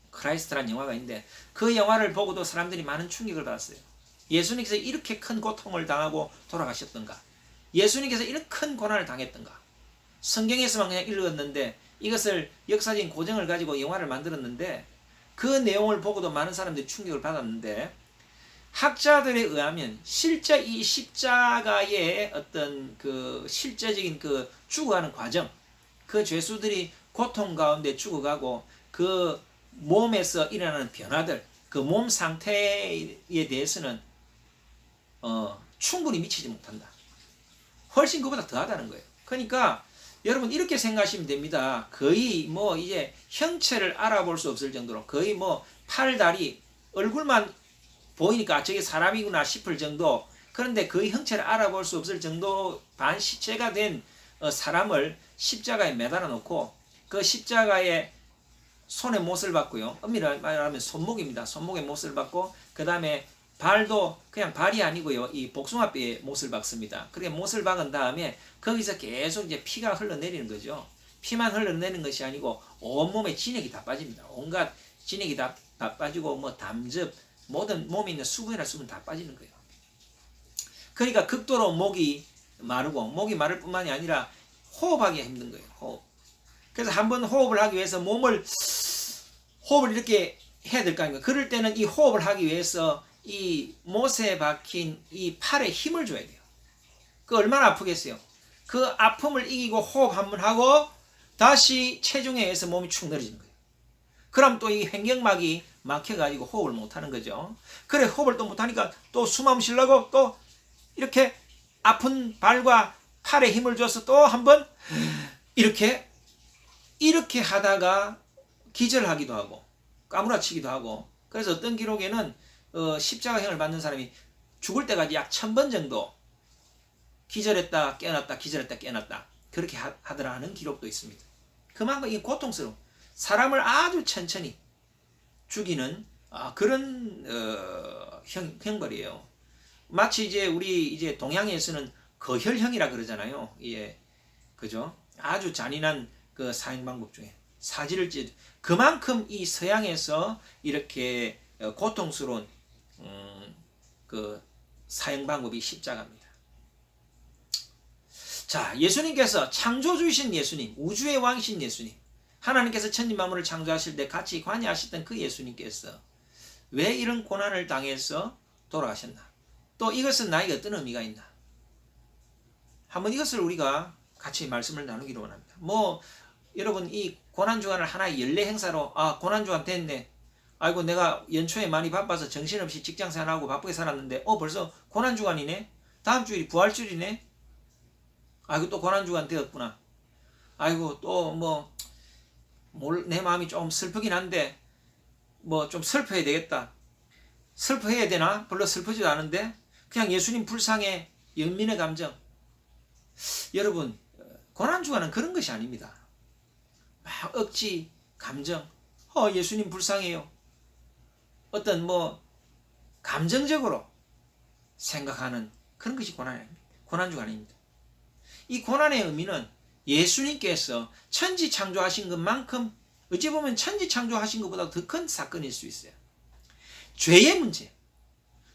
크라이스트라는 영화가 있는데 그 영화를 보고도 사람들이 많은 충격을 받았어요. 예수님께서 이렇게 큰 고통을 당하고 돌아가셨던가? 예수님께서 이런 큰 고난을 당했던가? 성경에서만 그냥 읽었는데 이것을 역사적인 고증을 가지고 영화를 만들었는데 그 내용을 보고도 많은 사람들이 충격을 받았는데, 학자들에 의하면 실제 이 십자가의 어떤 그 실제적인 그 죽어가는 과정, 그 죄수들이 고통 가운데 죽어가고 그 몸에서 일어나는 변화들, 그 몸 상태에 대해서는 충분히 미치지 못한다. 훨씬 그보다 더하다는 거예요. 그러니까 여러분 이렇게 생각하시면 됩니다. 거의 뭐 이제 형체를 알아볼 수 없을 정도로 거의 뭐 팔, 다리, 얼굴만 보이니까 저게 사람이구나 싶을 정도, 그런데 거의 형체를 알아볼 수 없을 정도 반시체가 된 사람을 십자가에 매달아 놓고 그 십자가에 손에 못을 박고요. 엄밀히 말하면 손목입니다. 손목에 못을 박고 그 다음에 발도 그냥 발이 아니고요. 이 복숭아뼈에 못을 박습니다. 그렇게 못을 박은 다음에 거기서 계속 이제 피가 흘러내리는 거죠. 피만 흘러내리는 것이 아니고 온몸에 진액이 다 빠집니다. 온갖 진액이 다 빠지고 뭐 담즙, 모든 몸에 있는 수분이나 수분 다 빠지는 거예요. 그러니까 극도로 목이 마르고, 목이 마를 뿐만이 아니라 호흡하기가 힘든 거예요. 호흡. 그래서 한번 호흡을 하기 위해서 호흡을 이렇게 해야 될 거 아닙니까? 그럴 때는 이 호흡을 하기 위해서 이 못에 박힌 이 팔에 힘을 줘야 돼요. 그 얼마나 아프겠어요? 그 아픔을 이기고 호흡 한번 하고 다시 체중에 의해서 몸이 축 늘어지는 거예요. 그럼 또 이 횡격막이 막혀가지고 호흡을 못하는 거죠. 그래 호흡을 또 못하니까 또 숨 쉬려고 또 이렇게 아픈 발과 팔에 힘을 줘서 또 한번 이렇게 하다가 기절하기도 하고 까무라치기도 하고, 그래서 어떤 기록에는 십자가형을 받는 사람이 죽을 때까지 약 1000번 정도 기절했다 깨어났다 기절했다 깨어났다 그렇게 하더라 하는 기록도 있습니다. 그만큼 이 고통스러운, 사람을 아주 천천히 죽이는 그런 형벌이에요. 마치 이제 우리 이제 동양에서는 거혈형이라 그러잖아요. 예, 그죠? 아주 잔인한 그 사형 방법 중에 사지를 찢. 그만큼 이 서양에서 이렇게 고통스러운 그 사형 방법이 십자가입니다. 자, 예수님께서 창조주이신 예수님, 우주의 왕이신 예수님, 하나님께서 천지 만물을 창조하실 때 같이 관여하셨던 그 예수님께서 왜 이런 고난을 당해서 돌아가셨나? 또 이것은 나에게 어떤 의미가 있나? 한번 이것을 우리가 같이 말씀을 나누기로 원합니다. 여러분 이 고난주간을 하나의 연례 행사로 고난주간 됐네. 아이고 내가 연초에 많이 바빠서 정신없이 직장생활하고 바쁘게 살았는데 벌써 고난주간이네. 다음 주일이 부활주일이네. 아이고 또 고난주간 되었구나. 아이고 또 내 마음이 좀 슬프긴 한데 좀 슬퍼해야 되겠다. 슬퍼해야 되나? 별로 슬프지도 않은데 그냥 예수님 불쌍해 연민의 감정. 여러분 고난주간은 그런 것이 아닙니다. 막 억지 감정, 예수님 불쌍해요. 어떤 감정적으로 생각하는 그런 것이 고난주간입니다. 이 고난의 의미는 예수님께서 천지 창조하신 것만큼 어찌 보면 천지 창조하신 것보다 더 큰 사건일 수 있어요. 죄의 문제,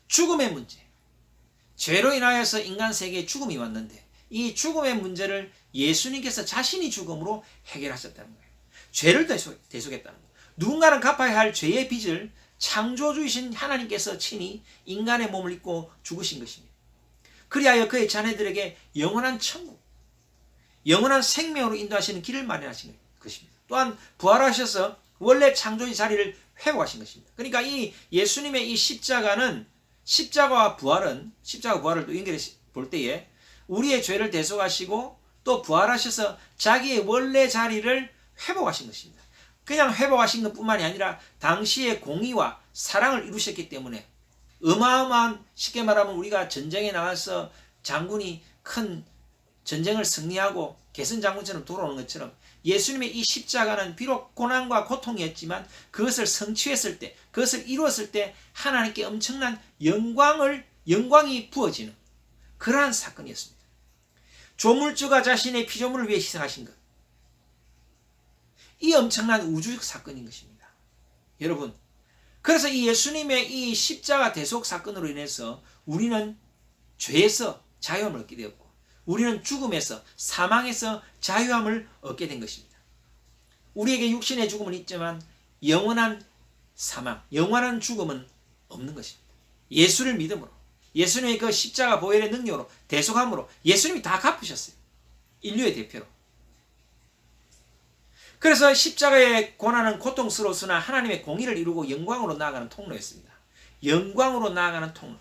죽음의 문제, 죄로 인하여서 인간 세계에 죽음이 왔는데 이 죽음의 문제를 예수님께서 자신이 죽음으로 해결하셨다는 거예요. 죄를 대속했다는 거예요. 누군가는 갚아야 할 죄의 빚을 창조주이신 하나님께서 친히 인간의 몸을 입고 죽으신 것입니다. 그리하여 그의 자녀들에게 영원한 천국, 영원한 생명으로 인도하시는 길을 마련하신 것입니다. 또한 부활하셔서 원래 창조의 자리를 회복하신 것입니다. 그러니까 이 예수님의 이 십자가와 부활을 또 연결해 볼 때에 우리의 죄를 대속하시고 또 부활하셔서 자기의 원래 자리를 회복하신 것입니다. 그냥 회복하신 것뿐만이 아니라 당시의 공의와 사랑을 이루셨기 때문에 어마어마한, 쉽게 말하면 우리가 전쟁에 나가서 장군이 큰 전쟁을 승리하고 개선장군처럼 돌아오는 것처럼 예수님의 이 십자가는 비록 고난과 고통이었지만 그것을 성취했을 때, 그것을 이루었을 때 하나님께 엄청난 영광이 부어지는 그러한 사건이었습니다. 조물주가 자신의 피조물을 위해 희생하신 것, 이 엄청난 우주적 사건인 것입니다. 여러분, 그래서 이 예수님의 이 십자가 대속 사건으로 인해서 우리는 죄에서 자유함을 얻게 되었고 우리는 죽음에서, 사망에서 자유함을 얻게 된 것입니다. 우리에게 육신의 죽음은 있지만 영원한 사망, 영원한 죽음은 없는 것입니다. 예수를 믿음으로, 예수님의 그 십자가 보혈의 능력으로, 대속함으로 예수님이 다 갚으셨어요. 인류의 대표로. 그래서 십자가의 고난은 고통스러웠으나 하나님의 공의를 이루고 영광으로 나아가는 통로였습니다. 영광으로 나아가는 통로.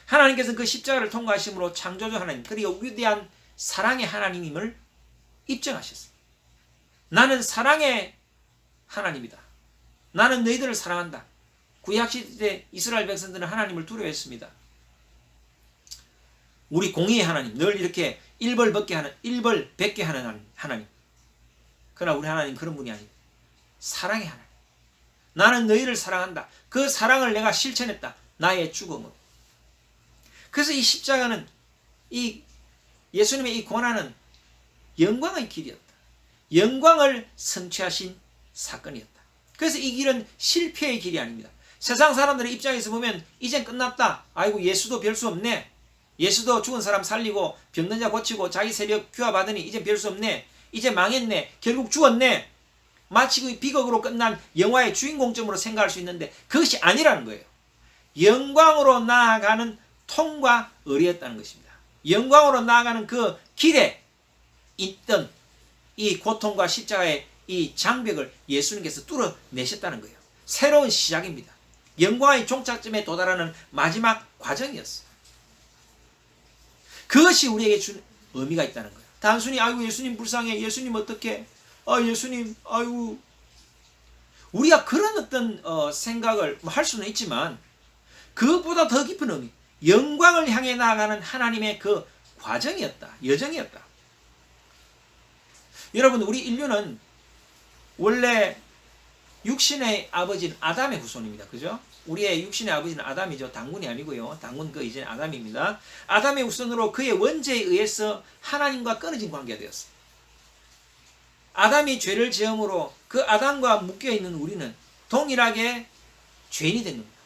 하나님께서는 그 십자가를 통과하심으로 창조주 하나님, 그리고 위대한 사랑의 하나님임을 입증하셨습니다. 나는 사랑의 하나님이다. 나는 너희들을 사랑한다. 구약시대 이스라엘 백성들은 하나님을 두려워했습니다. 우리 공의의 하나님, 늘 이렇게 일벌백계 하는 하나님. 그러나 우리 하나님 그런 분이 아닙니다. 사랑의 하나님. 나는 너희를 사랑한다. 그 사랑을 내가 실천했다. 나의 죽음으로. 그래서 이 십자가는, 이 예수님의 이 고난은 영광의 길이었다. 영광을 성취하신 사건이었다. 그래서 이 길은 실패의 길이 아닙니다. 세상 사람들의 입장에서 보면 이젠 끝났다. 아이고 예수도 별 수 없네. 예수도 죽은 사람 살리고 병든 자 고치고 자기 세력 규화받으니 이젠 별 수 없네. 이제 망했네. 결국 죽었네. 마치 그 비극으로 끝난 영화의 주인공점으로 생각할 수 있는데 그것이 아니라는 거예요. 영광으로 나아가는 통과 의리였다는 것입니다. 영광으로 나아가는 그 길에 있던 이 고통과 십자가의 이 장벽을 예수님께서 뚫어내셨다는 거예요. 새로운 시작입니다. 영광의 종착점에 도달하는 마지막 과정이었어요. 그것이 우리에게 준 의미가 있다는 거예요. 단순히 아이고 예수님 불쌍해, 예수님 어떡해, 예수님 아이고, 우리가 그런 어떤 생각을 할 수는 있지만 그것보다 더 깊은 의미, 영광을 향해 나아가는 하나님의 그 과정이었다, 여정이었다. 여러분, 우리 인류는 원래 육신의 아버지는 아담의 후손입니다. 그죠? 우리의 육신의 아버지는 아담이죠. 당군이 아니고요. 당군 그 이전에 아담입니다. 아담의 후손으로 그의 원죄에 의해서 하나님과 끊어진 관계가 되었어요. 아담이 죄를 지음으로 그 아담과 묶여있는 우리는 동일하게 죄인이 된 겁니다.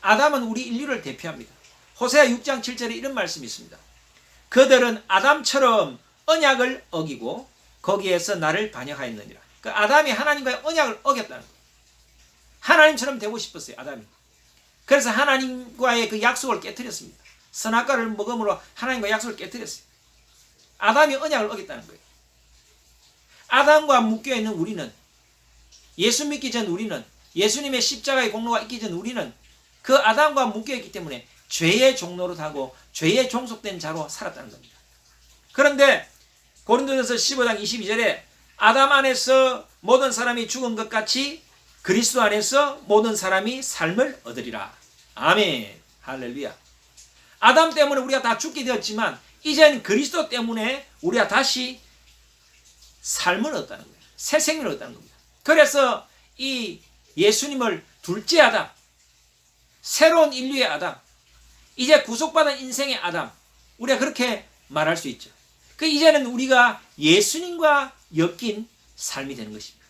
아담은 우리 인류를 대표합니다. 호세아 6장 7절에 이런 말씀이 있습니다. 그들은 아담처럼 언약을 어기고 거기에서 나를 반역하였느니라. 그 아담이 하나님과의 언약을 어겼다는 거예요. 하나님처럼 되고 싶었어요, 아담이. 그래서 하나님과의 그 약속을 깨뜨렸습니다. 선악과를 먹음으로 하나님과 약속을 깨뜨렸어요. 아담이 언약을 어겼다는 거예요. 아담과 묶여있는 우리는, 예수 믿기 전 우리는, 예수님의 십자가의 공로가 있기 전 우리는 그 아담과 묶여있기 때문에 죄의 종노릇 하고 죄의 종속된 자로 살았다는 겁니다. 그런데 고린도전서 15장 22절에 아담 안에서 모든 사람이 죽은 것 같이 그리스도 안에서 모든 사람이 삶을 얻으리라. 아멘. 할렐루야. 아담 때문에 우리가 다 죽게 되었지만 이제는 그리스도 때문에 우리가 다시 삶을 얻었다는 거예요. 새 생명을 얻었다는 겁니다. 그래서 이 예수님을 둘째 아담, 새로운 인류의 아담, 이제 구속받은 인생의 아담, 우리가 그렇게 말할 수 있죠. 그 이제는 우리가 예수님과 엮인 삶이 되는 것입니다.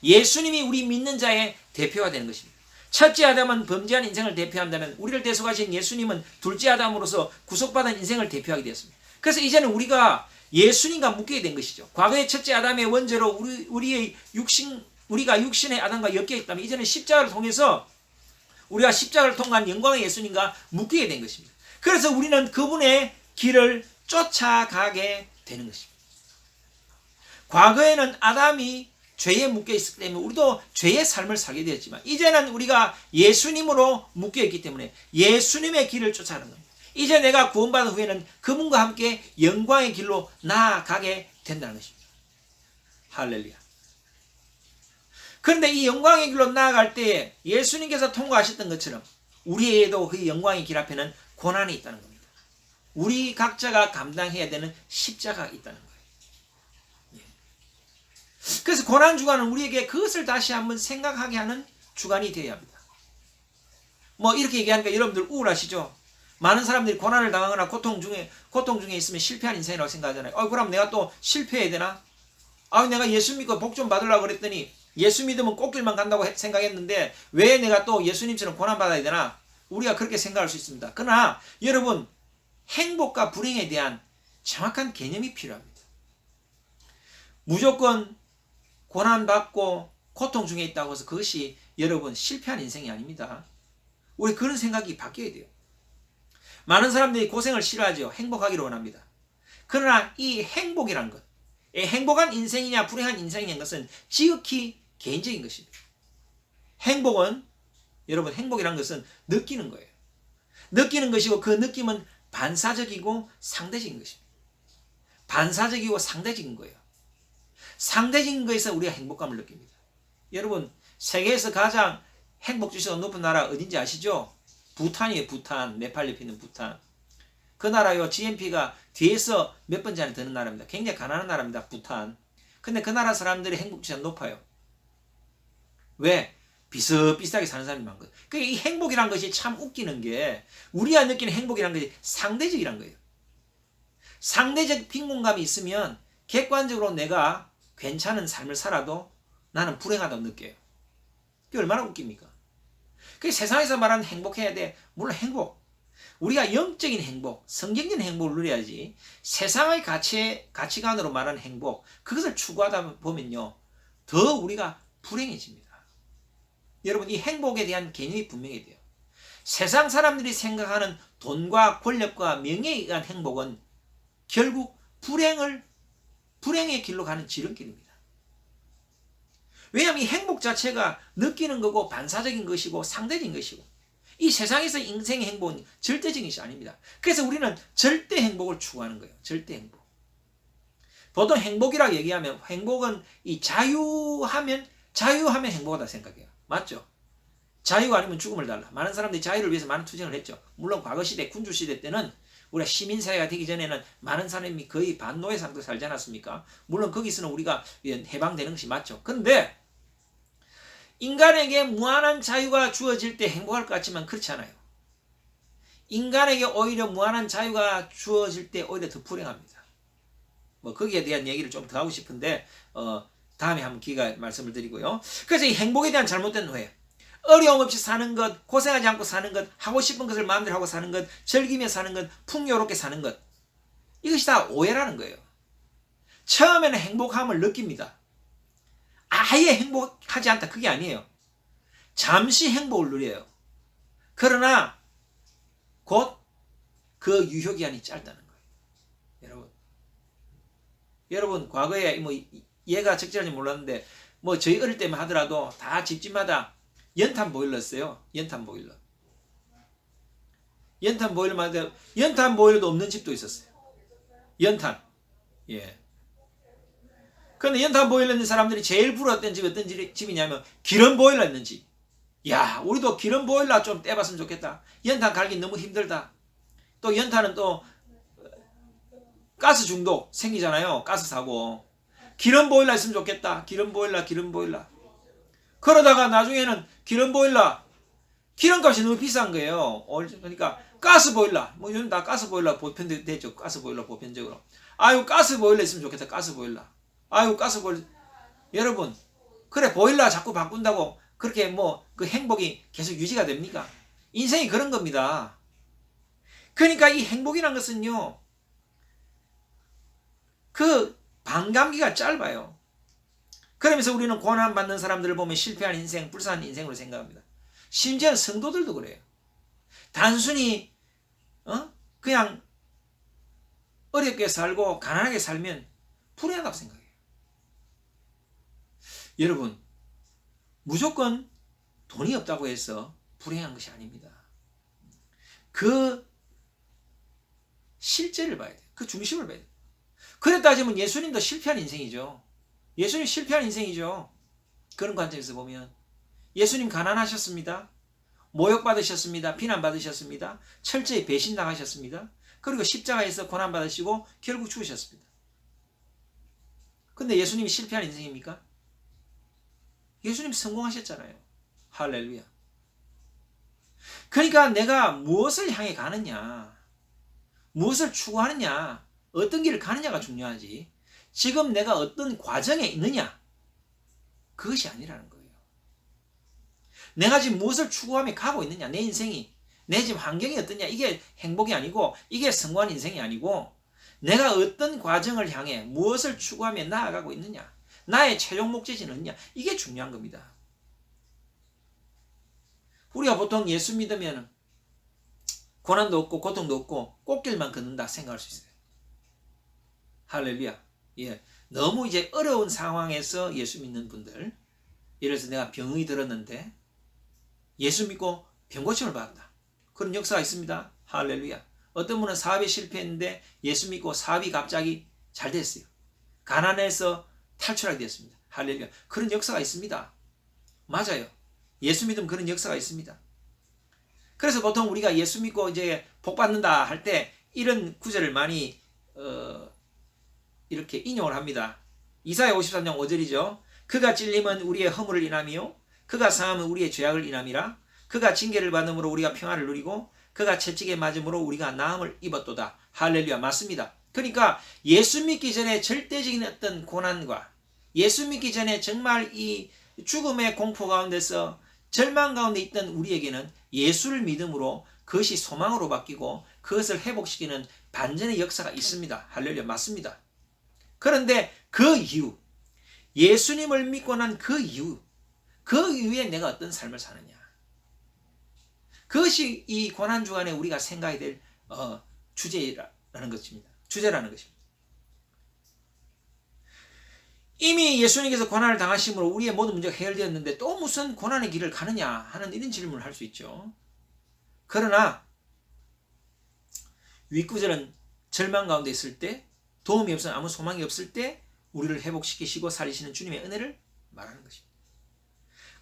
예수님이 우리 믿는 자의 대표가 되는 것입니다. 첫째 아담은 범죄한 인생을 대표한다면 우리를 대속하신 예수님은 둘째 아담으로서 구속받은 인생을 대표하게 되었습니다. 그래서 이제는 우리가 예수님과 묶이게 된 것이죠. 과거의 첫째 아담의 원죄로 우리가 육신의 아담과 엮여 있다면 이제는 십자가를 통해서 우리가 십자가를 통한 영광의 예수님과 묶이게 된 것입니다. 그래서 우리는 그분의 길을 쫓아가게 되는 것입니다. 과거에는 아담이 죄에 묶여 있었기 때문에 우리도 죄의 삶을 살게 되었지만 이제는 우리가 예수님으로 묶여 있기 때문에 예수님의 길을 쫓아가는 겁니다. 이제 내가 구원받은 후에는 그분과 함께 영광의 길로 나아가게 된다는 것입니다. 할렐루야. 그런데 이 영광의 길로 나아갈 때에 예수님께서 통과하셨던 것처럼 우리에게도 그 영광의 길 앞에는 고난이 있다는 겁니다. 우리 각자가 감당해야 되는 십자가가 있다는 거예요. 그래서 고난 주간은 우리에게 그것을 다시 한번 생각하게 하는 주간이 되어야 합니다. 뭐 이렇게 얘기하니까 여러분들 우울하시죠? 많은 사람들이 고난을 당하거나 고통 중에 있으면 실패한 인생이라고 생각하잖아요. 그럼 내가 또 실패해야 되나? 내가 예수 믿고 복 좀 받으려고 그랬더니 예수 믿으면 꽃길만 간다고 생각했는데 왜 내가 또 예수님처럼 고난받아야 되나? 우리가 그렇게 생각할 수 있습니다. 그러나 여러분, 행복과 불행에 대한 정확한 개념이 필요합니다. 무조건 고난받고 고통 중에 있다고 해서 그것이 여러분 실패한 인생이 아닙니다. 우리 그런 생각이 바뀌어야 돼요. 많은 사람들이 고생을 싫어하죠. 행복하기를 원합니다. 그러나 이 행복이란 것, 행복한 인생이냐 불행한 인생이냐는 것은 지극히 개인적인 것입니다. 행복은, 여러분, 행복이란 것은 느끼는 거예요. 느끼는 것이고 그 느낌은 반사적이고 상대적인 것입니다. 반사적이고 상대적인 거예요. 상대적인 것에서 우리가 행복감을 느낍니다. 여러분, 세계에서 가장 행복 지수가 높은 나라 어딘지 아시죠? 부탄이에요. 부탄. 네팔 옆에 있는 부탄. 그 나라요, GNP가 뒤에서 몇 번째 안에 드는 나라입니다. 굉장히 가난한 나라입니다. 부탄. 근데 그 나라 사람들의 행복 지수가 높아요. 왜? 비슷비슷하게 사는 사람이 많거든요. 그러니까 이 행복이란 것이 참 웃기는 게 우리가 느끼는 행복이란 것이 상대적이란 거예요. 상대적 빈곤감이 있으면 객관적으로 내가 괜찮은 삶을 살아도 나는 불행하다고 느껴요. 그게 얼마나 웃깁니까? 그 세상에서 말하는 행복해야 돼. 물론 행복. 우리가 영적인 행복, 성경적인 행복을 누려야지 세상의 가치관으로 말하는 행복, 그것을 추구하다 보면요, 더 우리가 불행해집니다. 여러분, 이 행복에 대한 개념이 분명해야 돼요. 세상 사람들이 생각하는 돈과 권력과 명예에 의한 행복은 결국 불행을 불행의 길로 가는 지름길입니다. 왜냐하면 이 행복 자체가 느끼는 거고 반사적인 것이고 상대적인 것이고 이 세상에서 인생의 행복은 절대적인 것이 아닙니다. 그래서 우리는 절대 행복을 추구하는 거예요. 절대 행복. 보통 행복이라고 얘기하면 행복은 이 자유하면 행복하다 생각해요. 맞죠? 자유가 아니면 죽음을 달라. 많은 사람들이 자유를 위해서 많은 투쟁을 했죠. 물론 과거 시대 군주 시대 때는 우리가 시민사회가 되기 전에는 많은 사람이 거의 반노예 상태로 살지 않았습니까? 물론 거기서는 우리가 해방되는 것이 맞죠. 근데 인간에게 무한한 자유가 주어질 때 행복할 것 같지만 그렇지 않아요. 인간에게 오히려 무한한 자유가 주어질 때 오히려 더 불행합니다. 뭐 거기에 대한 얘기를 좀 더 하고 싶은데 다음에 한번 기회가 말씀을 드리고요. 그래서 이 행복에 대한 잘못된 오해, 어려움 없이 사는 것, 고생하지 않고 사는 것, 하고 싶은 것을 마음대로 하고 사는 것, 즐기며 사는 것, 풍요롭게 사는 것, 이것이 다 오해라는 거예요. 처음에는 행복함을 느낍니다. 아예 행복하지 않다, 그게 아니에요. 잠시 행복을 누려요. 그러나 곧 그 유효기한이 짧다는 거예요. 여러분 과거에 뭐 얘가 적절한지 몰랐는데 뭐 저희 어릴 때만 하더라도 다 집집마다 연탄 보일러였어요. 연탄 보일러. 연탄 보일러도 없는 집도 있었어요. 연탄. 예. 그런데 연탄 보일러 있는 사람들이 제일 부러웠던 집이 어떤 집이냐면 기름 보일러 있는 집. 야, 우리도 기름 보일러 좀 떼봤으면 좋겠다. 연탄 갈기 너무 힘들다. 또 연탄은 또 가스 중독 생기잖아요. 가스 사고. 기름 보일러 있으면 좋겠다. 기름 보일러. 그러다가 나중에는 기름 보일러, 기름값이 너무 비싼 거예요. 그러니까 가스 보일러, 뭐 요즘 다 가스 보일러 보편되죠. 가스 보일러 보편적으로. 아유, 가스 보일러 있으면 좋겠다. 가스 보일러. 아유, 가스 보일러. 여러분, 그래 보일러 자꾸 바꾼다고 그렇게 뭐 그 행복이 계속 유지가 됩니까? 인생이 그런 겁니다. 그러니까 이 행복이라는 것은요, 그 반감기가 짧아요. 그러면서 우리는 고난받는 사람들을 보면 실패한 인생, 불쌍한 인생으로 생각합니다. 심지어는 성도들도 그래요. 단순히 그냥 어렵게 살고 가난하게 살면 불행하다고 생각해요. 여러분, 무조건 돈이 없다고 해서 불행한 것이 아닙니다. 그 실제를 봐야 돼요. 그 중심을 봐야 돼요. 그래 따지면 예수님도 실패한 인생이죠. 예수님 실패한 인생이죠. 그런 관점에서 보면 예수님 가난하셨습니다. 모욕받으셨습니다. 비난받으셨습니다. 철저히 배신당하셨습니다. 그리고 십자가에서 고난받으시고 결국 죽으셨습니다. 근데 예수님이 실패한 인생입니까? 예수님 성공하셨잖아요. 할렐루야. 그러니까 내가 무엇을 향해 가느냐, 무엇을 추구하느냐, 어떤 길을 가느냐가 중요하지, 지금 내가 어떤 과정에 있느냐, 그것이 아니라는 거예요. 내가 지금 무엇을 추구하며 가고 있느냐, 내 인생이, 내 지금 환경이 어떠냐, 이게 행복이 아니고, 이게 성공한 인생이 아니고, 내가 어떤 과정을 향해 무엇을 추구하며 나아가고 있느냐, 나의 최종 목적지는 어디냐, 이게 중요한 겁니다. 우리가 보통 예수 믿으면 고난도 없고 고통도 없고 꽃길만 걷는다 생각할 수 있어요. 할렐루야. 예. 너무 이제 어려운 상황에서 예수 믿는 분들, 예를 들어서 내가 병이 들었는데 예수 믿고 병고침을 받았다. 그런 역사가 있습니다. 할렐루야. 어떤 분은 사업에 실패했는데 예수 믿고 사업이 갑자기 잘 됐어요. 가난해서 탈출하게 됐습니다. 할렐루야. 그런 역사가 있습니다. 맞아요. 예수 믿으면 그런 역사가 있습니다. 그래서 보통 우리가 예수 믿고 이제 복 받는다 할 때 이런 구절을 많이 이렇게 인용을 합니다. 이사야 53장 5절이죠. 그가 찔림은 우리의 허물을 인함이요 그가 상함은 우리의 죄악을 인함이라. 그가 징계를 받음으로 우리가 평안을 누리고 그가 채찍에 맞음으로 우리가 나음을 입었도다. 할렐루야. 맞습니다. 그러니까 예수 믿기 전에 절대적인 어떤 고난과 예수 믿기 전에 정말 이 죽음의 공포 가운데서 절망 가운데 있던 우리에게는 예수를 믿음으로 그것이 소망으로 바뀌고 그것을 회복시키는 반전의 역사가 있습니다. 할렐루야. 맞습니다. 그런데 그 이후, 예수님을 믿고 난 그 이후에 내가 어떤 삶을 사느냐, 그것이 이 고난주간에 우리가 생각해야 될 주제라는 것입니다. 주제라는 것입니다. 이미 예수님께서 고난을 당하심으로 우리의 모든 문제가 해결되었는데 또 무슨 고난의 길을 가느냐 하는 이런 질문을 할 수 있죠. 그러나 윗구절은 절망 가운데 있을 때, 도움이 없어 아무 소망이 없을 때 우리를 회복시키시고 살리시는 주님의 은혜를 말하는 것입니다.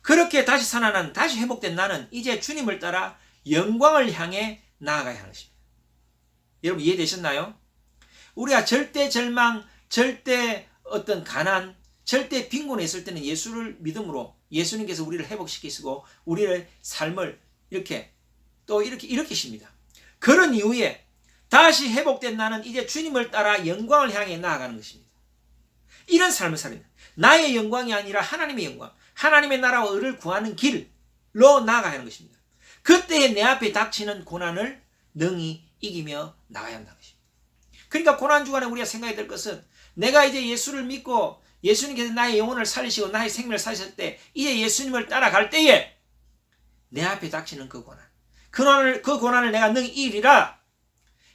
그렇게 다시 살아난, 다시 회복된 나는 이제 주님을 따라 영광을 향해 나아가야 하는 것입니다. 여러분 이해되셨나요? 우리가 절대 절망, 절대 어떤 가난, 절대 빈곤에 있을 때는 예수를 믿음으로 예수님께서 우리를 회복시키시고 우리의 삶을 이렇게 또 이렇게 일으키십니다. 그런 이후에 다시 회복된 나는 이제 주님을 따라 영광을 향해 나아가는 것입니다. 이런 삶을 살입니다. 나의 영광이 아니라 하나님의 영광, 하나님의 나라와 의를 구하는 길로 나아가야 하는 것입니다. 그때에 내 앞에 닥치는 고난을 능히 이기며 나가야 한다는 것입니다. 그러니까 고난 주간에 우리가 생각해야 될 것은 내가 이제 예수를 믿고 예수님께서 나의 영혼을 살리시고 나의 생명을 살리실 때 이제 예수님을 따라갈 때에 내 앞에 닥치는 그 고난을 내가 능히 이기리라,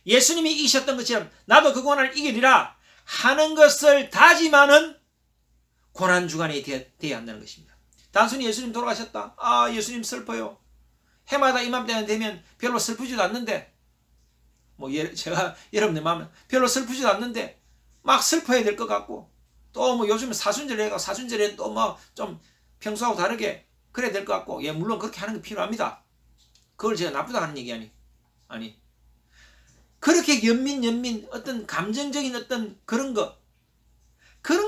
예수님이 이기셨던 것처럼 나도 그 고난을 이기리라 하는 것을 다짐하는 고난 주간이 되어야 한다는 것입니다. 단순히 예수님 돌아가셨다, 아 예수님 슬퍼요, 해마다 이맘때가 되면 별로 슬프지도 않는데, 제가 여러분의 마음은 별로 슬프지도 않는데 막 슬퍼야 될 것 같고, 또 요즘은 사순절에 해가 사순절에는 또 좀 평소하고 다르게 그래야 될 것 같고, 예 물론 그렇게 하는 게 필요합니다. 그걸 제가 나쁘다 하는 얘기 아니 그렇게 연민 어떤 감정적인 어떤 그런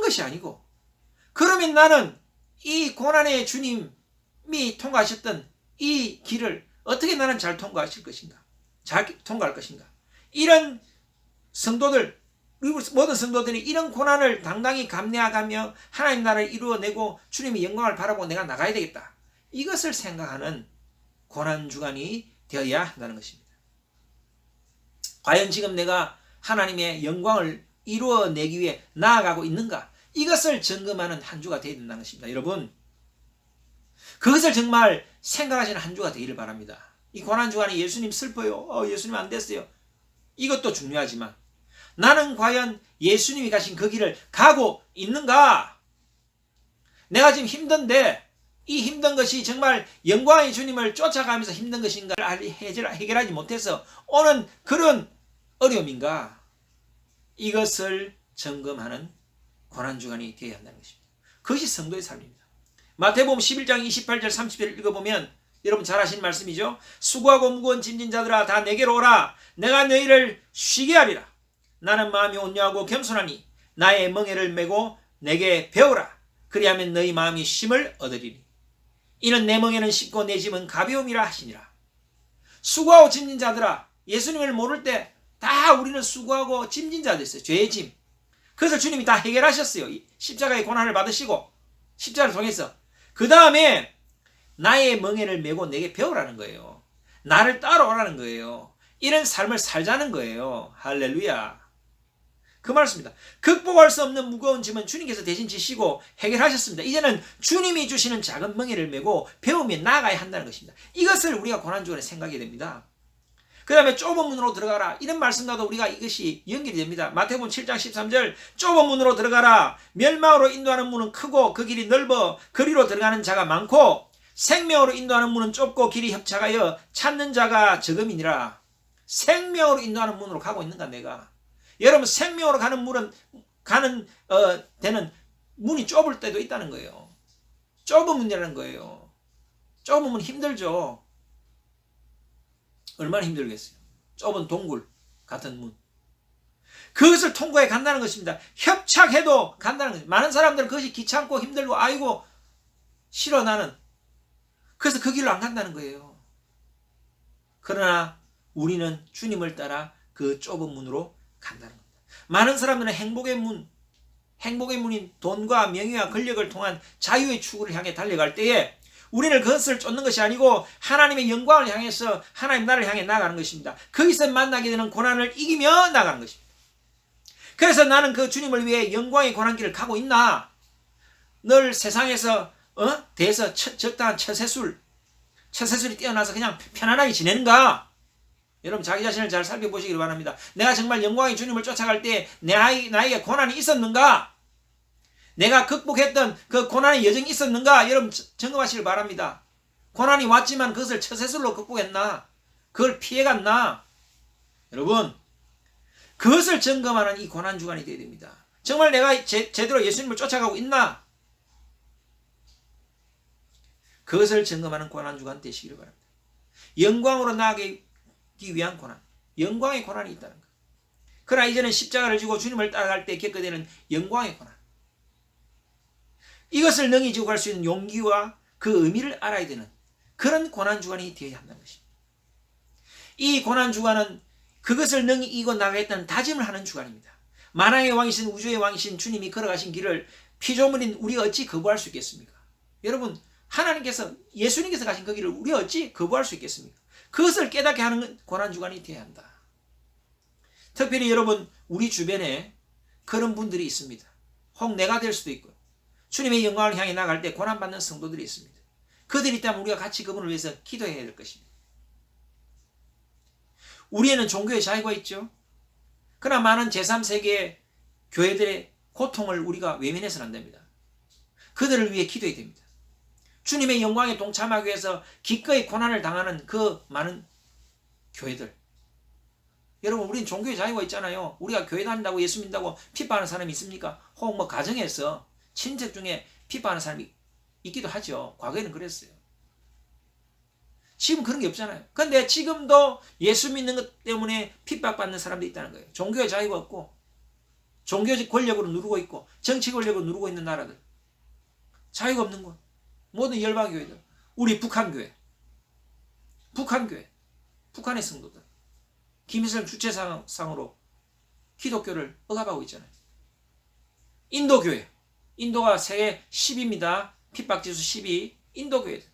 것이 아니고, 그러면 나는 이 고난의 주님이 통과하셨던 이 길을 어떻게 나는 잘 통과하실 것인가, 잘 통과할 것인가. 이런 성도들, 모든 성도들이 이런 고난을 당당히 감내하가며 하나님 나라를 이루어내고 주님의 영광을 바라보고 내가 나가야 되겠다, 이것을 생각하는 고난 주간이 되어야 한다는 것입니다. 과연 지금 내가 하나님의 영광을 이루어내기 위해 나아가고 있는가, 이것을 점검하는 한 주가 되어야 된다는 것입니다. 여러분 그것을 정말 생각하시는 한 주가 되기를 바랍니다. 이 고난 주간에 예수님 슬퍼요, 예수님 안 됐어요, 이것도 중요하지만 나는 과연 예수님이 가신 그 길을 가고 있는가? 내가 지금 힘든데 이 힘든 것이 정말 영광의 주님을 쫓아가면서 힘든 것인가를 해결하지 못해서 오는 그런 어려움인가? 이것을 점검하는 고난주간이 되어야 한다는 것입니다. 그것이 성도의 삶입니다. 마태복음 11장 28절 30절 읽어보면 여러분 잘 아시는 말씀이죠. 수고하고 무거운 짐진 자들아 다 내게로 오라, 내가 너희를 쉬게 하리라. 나는 마음이 온유하고 겸손하니 나의 멍에를 메고 내게 배우라. 그리하면 너희 마음이 쉼을 얻으리니 이는 내 멍에는 쉽고 내 짐은 가벼움이라 하시니라. 수고하고 짐진 자들아, 예수님을 모를 때 다 우리는 수고하고 짐진 자들이었어요. 죄의 짐. 그것을 주님이 다 해결하셨어요. 십자가의 고난을 받으시고 십자가를 통해서. 그 다음에 나의 멍에를 메고 내게 배우라는 거예요. 나를 따라오라는 거예요. 이런 삶을 살자는 거예요. 할렐루야. 그 말씀입니다. 극복할 수 없는 무거운 짐은 주님께서 대신 지시고 해결하셨습니다. 이제는 주님이 주시는 작은 멍에를 메고 배우며 나아가야 한다는 것입니다. 이것을 우리가 고난주간에 생각해야 됩니다. 그 다음에 좁은 문으로 들어가라, 이런 말씀과도 우리가 이것이 연결이 됩니다. 마태복음 7장 13절 좁은 문으로 들어가라. 멸망으로 인도하는 문은 크고 그 길이 넓어 그리로 들어가는 자가 많고 생명으로 인도하는 문은 좁고 길이 협착하여 찾는 자가 적음이니라. 생명으로 인도하는 문으로 가고 있는가 내가? 여러분 생명으로 되는 문이 좁을 때도 있다는 거예요. 좁은 문이라는 거예요. 좁은 문 힘들죠. 얼마나 힘들겠어요. 좁은 동굴 같은 문. 그것을 통과해 간다는 것입니다. 협착해도 간다는 것입니다. 많은 사람들은 그것이 귀찮고 힘들고 아이고 싫어 나는. 그래서 그 길로 안 간다는 거예요. 그러나 우리는 주님을 따라 그 좁은 문으로 간다는 겁니다. 많은 사람들은 행복의 문인 돈과 명예와 권력을 통한 자유의 추구를 향해 달려갈 때에 우리는 그것을 쫓는 것이 아니고 하나님의 영광을 향해서 하나님 나라를 향해 나아가는 것입니다. 거기서 만나게 되는 고난을 이기며 나가는 것입니다. 그래서 나는 그 주님을 위해 영광의 고난길을 가고 있나? 늘 세상에서 대해서 적당한 처세술이 뛰어나서 그냥 편안하게 지내는가? 여러분 자기 자신을 잘 살펴보시기 바랍니다. 내가 정말 영광의 주님을 쫓아갈 때 나에게 고난이 있었는가? 내가 극복했던 그 고난의 여정이 있었는가? 여러분 점검하시길 바랍니다. 고난이 왔지만 그것을 처세술로 극복했나? 그걸 피해갔나? 여러분 그것을 점검하는 이 고난주간이 되어야 됩니다. 정말 내가 제대로 예수님을 쫓아가고 있나? 그것을 점검하는 고난주간 되시기를 바랍니다. 영광으로 나아가기 위한 고난, 영광의 고난이 있다는 것. 그러나 이제는 십자가를 지고 주님을 따라갈 때 겪게 되는 영광의 고난, 이것을 능히 지고 갈 수 있는 용기와 그 의미를 알아야 되는 그런 고난주간이 되어야 한다는 것입니다. 이 고난주간은 그것을 능히 이고 나가겠다는 다짐을 하는 주간입니다. 만왕의 왕이신 우주의 왕이신 주님이 걸어가신 길을 피조물인 우리가 어찌 거부할 수 있겠습니까? 여러분 하나님께서 예수님께서 가신 그 길을 우리가 어찌 거부할 수 있겠습니까? 그것을 깨닫게 하는 고난주간이 되어야 한다. 특별히 여러분 우리 주변에 그런 분들이 있습니다. 혹 내가 될 수도 있고 주님의 영광을 향해 나갈 때 고난받는 성도들이 있습니다. 그들이 있다면 우리가 같이 그분을 위해서 기도해야 될 것입니다. 우리에는 종교의 자유가 있죠. 그러나 많은 제3세계의 교회들의 고통을 우리가 외면해서는 안 됩니다. 그들을 위해 기도해야 됩니다. 주님의 영광에 동참하기 위해서 기꺼이 고난을 당하는 그 많은 교회들. 여러분 우리는 종교의 자유가 있잖아요. 우리가 교회 다닌다고 예수 믿는다고 핍박하는 사람이 있습니까? 혹 뭐 가정에서 친척 중에 핍박하는 사람이 있기도 하죠. 과거에는 그랬어요. 지금 그런 게 없잖아요. 그런데 지금도 예수 믿는 것 때문에 핍박받는 사람들이 있다는 거예요. 종교의 자유가 없고 종교적 권력으로 누르고 있고 정치 권력으로 누르고 있는 나라들, 자유가 없는 곳, 모든 열방교회들, 우리 북한교회, 북한의 성도들, 김일성 주체상으로 기독교를 억압하고 있잖아요. 인도교회, 인도가 세계 10위입니다. 핍박지수 10위, 인도교회들.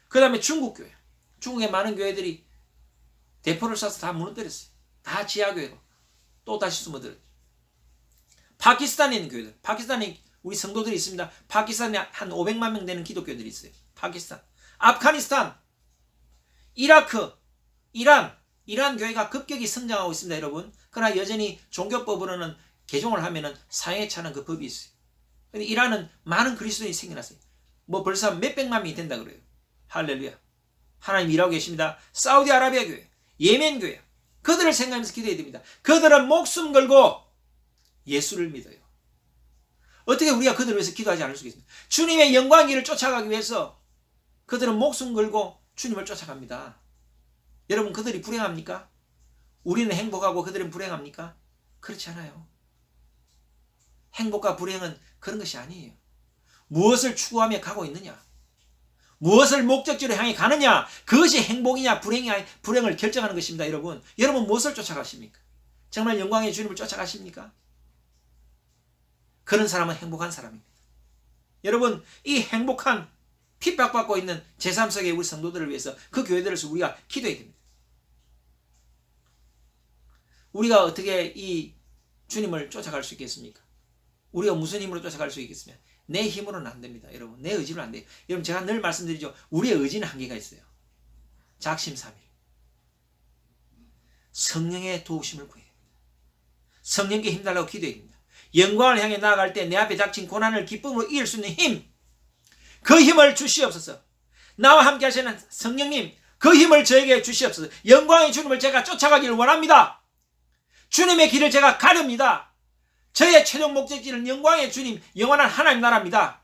그 다음에 중국교회, 중국의 많은 교회들이 대포를 쏴서 다 무너뜨렸어요. 다 지하교회로 또 다시 숨어들었죠. 파키스탄에 있는 교회들, 파키스탄에 우리 성도들이 있습니다. 파키스탄에 한 500만 명 되는 기독교들이 있어요. 파키스탄, 아프가니스탄, 이라크, 이란 교회가 급격히 성장하고 있습니다, 여러분. 그러나 여전히 종교법으로는 개종을 하면은 사형에 차는 그 법이 있어요. 근데 이란은 많은 그리스도인이 생겨났어요. 뭐 벌써 몇백만 명이 된다 그래요. 할렐루야. 하나님 일하고 계십니다. 사우디아라비아 교회, 예멘 교회, 그들을 생각하면서 기도해야 됩니다. 그들은 목숨 걸고 예수를 믿어요. 어떻게 우리가 그들을 위해서 기도하지 않을 수 있겠습니까? 주님의 영광의 길을 쫓아가기 위해서 그들은 목숨 걸고 주님을 쫓아갑니다. 여러분 그들이 불행합니까? 우리는 행복하고 그들은 불행합니까? 그렇지 않아요. 행복과 불행은 그런 것이 아니에요. 무엇을 추구하며 가고 있느냐, 무엇을 목적지로 향해 가느냐, 그것이 행복이냐 불행을 결정하는 것입니다. 여러분 무엇을 쫓아가십니까? 정말 영광의 주님을 쫓아가십니까? 그런 사람은 행복한 사람입니다. 여러분 이 행복한 핍박받고 있는 제3세계 우리 성도들을 위해서 그 교회들을 위해서 우리가 기도해야 됩니다. 우리가 어떻게 이 주님을 쫓아갈 수 있겠습니까? 우리가 무슨 힘으로 쫓아갈 수 있겠습니까? 내 힘으로는 안 됩니다. 여러분 내 의지로 안 돼요. 여러분 제가 늘 말씀드리죠. 우리의 의지는 한계가 있어요. 작심삼일 성령의 도우심을 구해야 됩니다. 성령께 힘달라고 기도해야 됩니다. 영광을 향해 나아갈 때 내 앞에 닥친 고난을 기쁨으로 이길 수 있는 힘, 그 힘을 주시옵소서. 나와 함께 하시는 성령님 그 힘을 저에게 주시옵소서. 영광의 주님을 제가 쫓아가기를 원합니다. 주님의 길을 제가 가렵니다. 저의 최종 목적지는 영광의 주님, 영원한 하나님 나라입니다.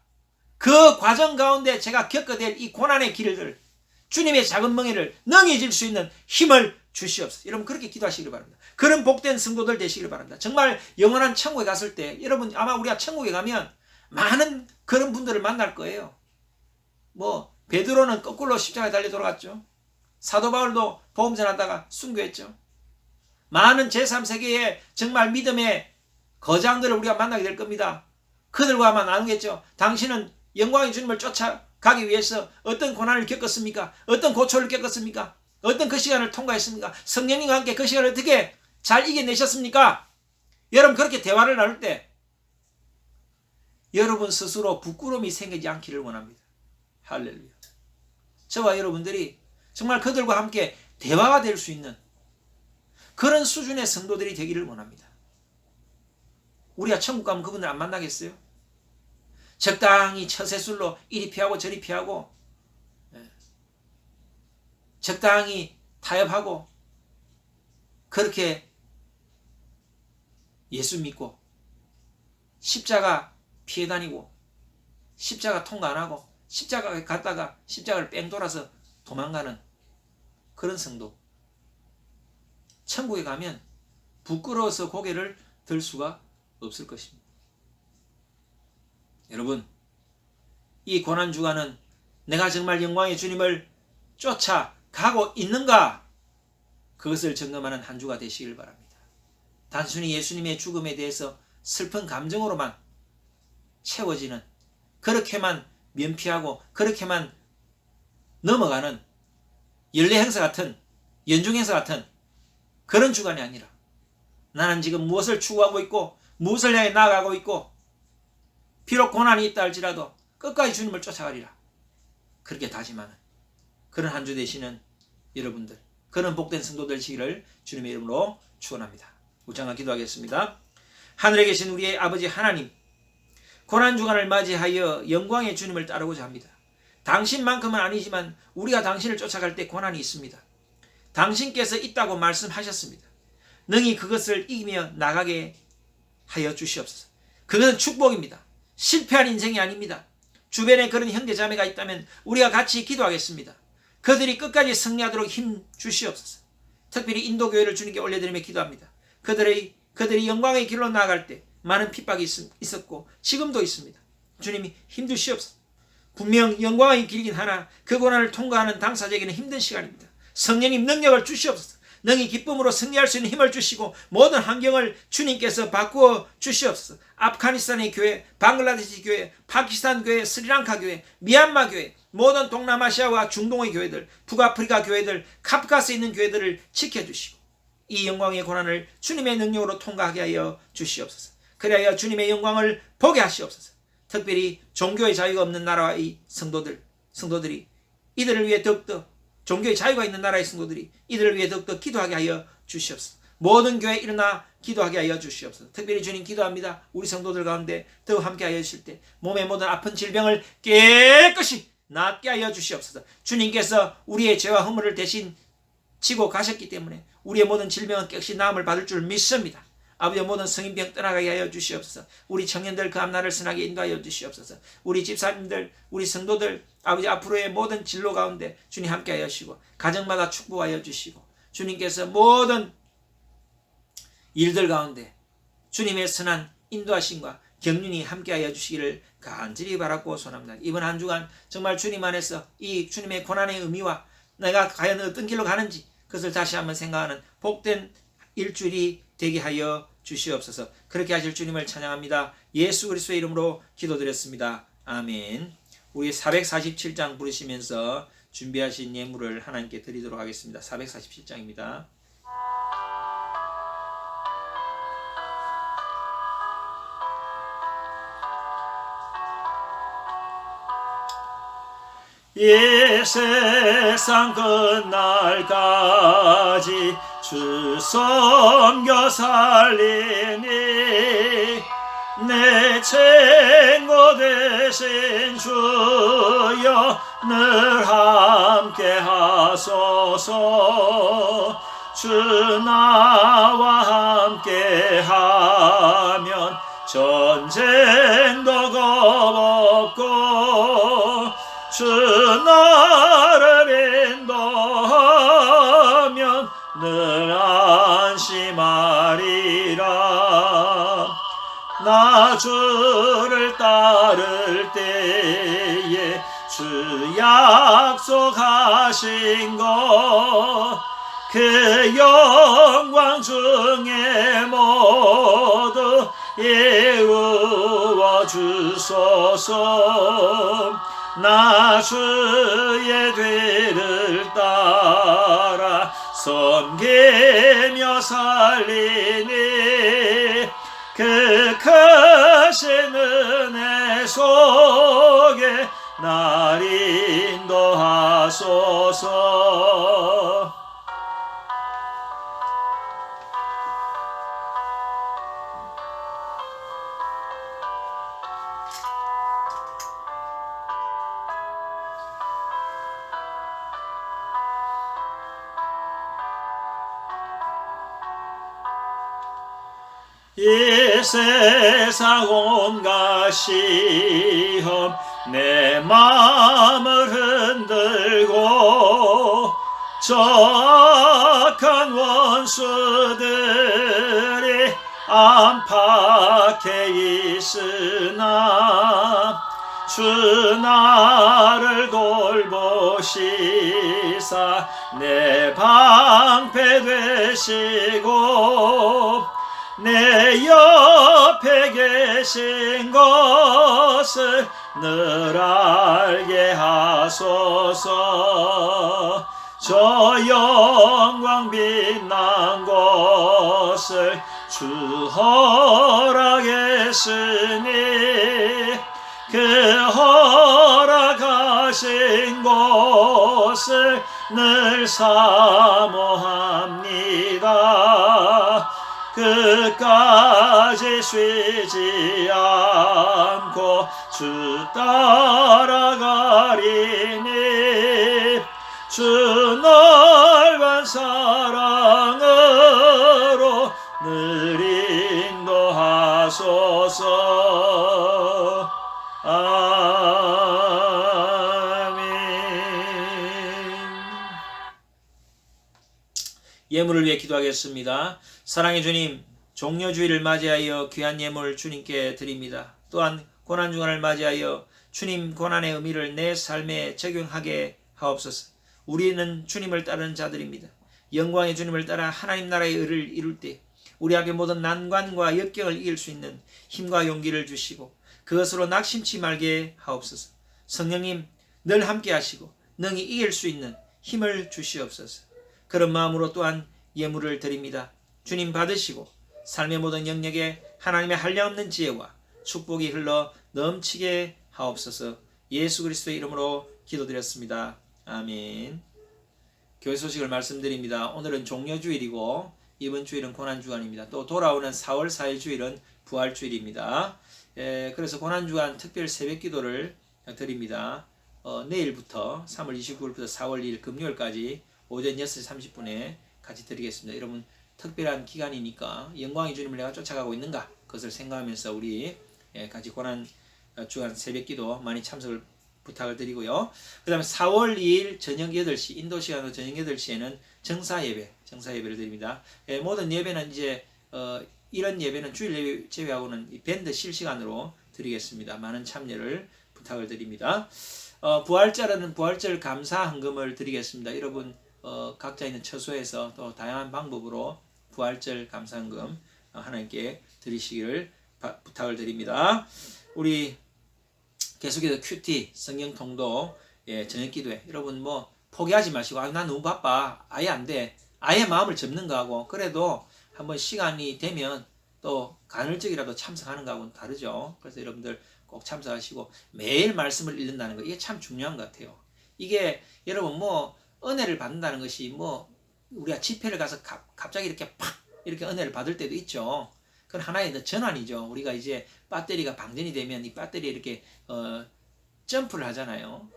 그 과정 가운데 제가 겪어야 될 이 고난의 길을, 주님의 작은 멍에를 능히 질 수 있는 힘을 주시옵소서. 여러분 그렇게 기도하시길 바랍니다. 그런 복된 성도들 되시길 바랍니다. 정말 영원한 천국에 갔을 때 여러분 아마 우리가 천국에 가면 많은 그런 분들을 만날 거예요. 뭐 베드로는 거꾸로 십자가에 달려 돌아갔죠. 사도 바울도 복음 전하다가 순교했죠. 많은 제3세계의 정말 믿음의 거장들을 우리가 만나게 될 겁니다. 그들과 아마 나누겠죠. 당신은 영광의 주님을 쫓아가기 위해서 어떤 고난을 겪었습니까? 어떤 고초를 겪었습니까? 어떤 그 시간을 통과했습니까? 성령님과 함께 그 시간을 어떻게 잘 이겨내셨습니까? 여러분 그렇게 대화를 나눌 때 여러분 스스로 부끄러움이 생기지 않기를 원합니다. 할렐루야. 저와 여러분들이 정말 그들과 함께 대화가 될 수 있는 그런 수준의 성도들이 되기를 원합니다. 우리가 천국 가면 그분들 안 만나겠어요? 적당히 처세술로 이리 피하고 저리 피하고, 적당히 타협하고, 그렇게 예수 믿고 십자가 피해 다니고 십자가 통과 안 하고 십자가 갔다가 십자가를 뺑 돌아서 도망가는 그런 성도, 천국에 가면 부끄러워서 고개를 들 수가 없을 것입니다. 여러분, 이 고난주간은 내가 정말 영광의 주님을 쫓아가고 있는가, 그것을 점검하는 한 주가 되시길 바랍니다. 단순히 예수님의 죽음에 대해서 슬픈 감정으로만 채워지는, 그렇게만 면피하고 그렇게만 넘어가는 연례행사 같은, 연중행사 같은 그런 주간이 아니라, 나는 지금 무엇을 추구하고 있고 무엇을 향해 나아가고 있고, 비록 고난이 있다 할지라도 끝까지 주님을 쫓아가리라, 그렇게 다짐하는 그런 한 주 되시는 여러분들, 그런 복된 성도들 되시기를 주님의 이름으로 축원합니다. 우리 잠깐 기도하겠습니다. 하늘에 계신 우리의 아버지 하나님, 고난주간을 맞이하여 영광의 주님을 따르고자 합니다. 당신만큼은 아니지만 우리가 당신을 쫓아갈 때 고난이 있습니다. 당신께서 있다고 말씀하셨습니다. 능히 그것을 이기며 나가게 하여 주시옵소서. 그것은 축복입니다. 실패한 인생이 아닙니다. 주변에 그런 형제자매가 있다면 우리가 같이 기도하겠습니다. 그들이 끝까지 승리하도록 힘 주시옵소서. 특별히 인도교회를 주님께 올려드리며 기도합니다. 그들이 영광의 길로 나아갈 때 많은 핍박이 있었고 지금도 있습니다. 주님이 힘주시옵소서. 분명 영광의 길이긴 하나 그 고난을 통과하는 당사자에게는 힘든 시간입니다. 성령님 능력을 주시옵소서. 능히 기쁨으로 승리할 수 있는 힘을 주시고 모든 환경을 주님께서 바꾸어 주시옵소서. 아프가니스탄의 교회, 방글라데시 교회, 파키스탄 교회, 스리랑카 교회, 미얀마 교회, 모든 동남아시아와 중동의 교회들, 북아프리카 교회들, 카프카스에 있는 교회들을 지켜주시고 이 영광의 고난을 주님의 능력으로 통과하게 하여 주시옵소서. 그리하여 주님의 영광을 보게 하시옵소서. 특별히 종교의 자유가 없는 나라의 성도들이 이들을 위해 더욱더, 종교의 자유가 있는 나라의 성도들이 이들을 위해 더욱더 기도하게 하여 주시옵소서. 모든 교회에 일어나 기도하게 하여 주시옵소서. 특별히 주님 기도합니다. 우리 성도들 가운데 더욱 함께 하여 주실 때 몸의 모든 아픈 질병을 깨끗이 낫게 하여 주시옵소서. 주님께서 우리의 죄와 허물을 대신 지고 가셨기 때문에 우리의 모든 질병은 깨끗이 나음을 받을 줄 믿습니다. 아버지의 모든 성인병 떠나가게 하여 주시옵소서. 우리 청년들 그 앞날을 선하게 인도하여 주시옵소서. 우리 집사님들, 우리 성도들, 아버지 앞으로의 모든 진로 가운데 주님 함께 하여 주시고 가정마다 축복하여 주시고 주님께서 모든 일들 가운데 주님의 선한 인도하심과 경륜이 함께 하여 주시기를 간절히 바라고 소원합니다. 이번 한 주간 정말 주님 안에서 이 주님의 고난의 의미와 내가 과연 어떤 길로 가는지 그것을 다시 한번 생각하는 복된 일주일이 되게 하여 주시옵소서. 그렇게 하실 주님을 찬양합니다. 예수 그리스도의 이름으로 기도드렸습니다. 아멘. 우리 447장 부르시면서 준비하신 예물을 하나님께 드리도록 하겠습니다. 447장입니다. 이 세상 끝날까지 주 섬겨 살리니 내 친구 되신 주여 늘 함께 하소서. 주 나와 함께 하면 전쟁도 겁없고 주 나를 인도하면 늘 안심하리라. 나 주를 따를 때에 주 약속하신 것 그 영광 중에 모두 이루어 주소서. 나 주의 뒤를 따라 섬기며 살리니 그 크신 은혜 속에 날 인도하소서. 이 세상 온갖 시험 내 마음을 흔들고 저 악한 원수들이 안팎에 있으나 주 나를 돌보시사 내 방패 되시고 내 옆에 계신 것을 늘 알게 하소서. 저 영광 빛난 것을 주 허락했으니 그 허락하신 것을 늘 사모합니다. 끝까지 쉬지 않고 주 따라가리니 주 넓은 사랑으로 늘 인도하소서. 아멘. 예물을 위해 기도하겠습니다. 사랑의 주님, 종려주의를 맞이하여 귀한 예물 주님께 드립니다. 또한 고난주간을 맞이하여 주님 고난의 의미를 내 삶에 적용하게 하옵소서. 우리는 주님을 따르는 자들입니다. 영광의 주님을 따라 하나님 나라의 의를 이룰 때 우리 앞에 모든 난관과 역경을 이길 수 있는 힘과 용기를 주시고 그것으로 낙심치 말게 하옵소서. 성령님 늘 함께 하시고 능히 이길 수 있는 힘을 주시옵소서. 그런 마음으로 또한 예물을 드립니다. 주님 받으시고 삶의 모든 영역에 하나님의 한량없는 지혜와 축복이 흘러 넘치게 하옵소서. 예수 그리스도의 이름으로 기도드렸습니다. 아멘. 교회 소식을 말씀드립니다. 오늘은 종려주일이고 이번 주일은 고난주간입니다. 또 돌아오는 4월 4일 주일은 부활주일입니다. 그래서 고난주간 특별 새벽기도를 드립니다. 내일부터 3월 29일부터 4월 2일 금요일까지 오전 6시 30분에 같이 드리겠습니다. 여러분 특별한 기간이니까 영광의 주님을 내가 쫓아가고 있는가 그것을 생각하면서 우리 같이 고난주간 새벽기도 많이 참석을 부탁을 드리고요. 그 다음에 4월 2일 저녁 8시 인도 시간으로 저녁 8시에는 정사예배를 드립니다. 모든 예배는 이제 이런 예배는 주일 예배 제외하고는 밴드 실시간으로 드리겠습니다. 많은 참여를 부탁을 드립니다. 부활절에는 부활절 감사 헌금을 드리겠습니다. 여러분 각자 있는 처소에서 또 다양한 방법으로 부활절 감사 헌금 하나님께 드리시기를 부탁을 드립니다. 우리 계속해서 큐티 성경통독 저녁기도회 여러분 뭐 포기하지 마시고 난 너무 바빠 아예 안 돼 아예 마음을 접는 거하고 그래도 한번 시간이 되면 또 간헐적이라도 참석하는 거하고는 다르죠. 그래서 여러분들 꼭 참석하시고 매일 말씀을 읽는다는 거 이게 참 중요한 것 같아요. 이게 여러분 뭐 은혜를 받는다는 것이 뭐 우리가 집회를 가서 갑자기 이렇게 팍 이렇게 은혜를 받을 때도 있죠. 그건 하나의 전환이죠. 우리가 이제 배터리가 방전이 되면 이 배터리에 이렇게 점프를 하잖아요.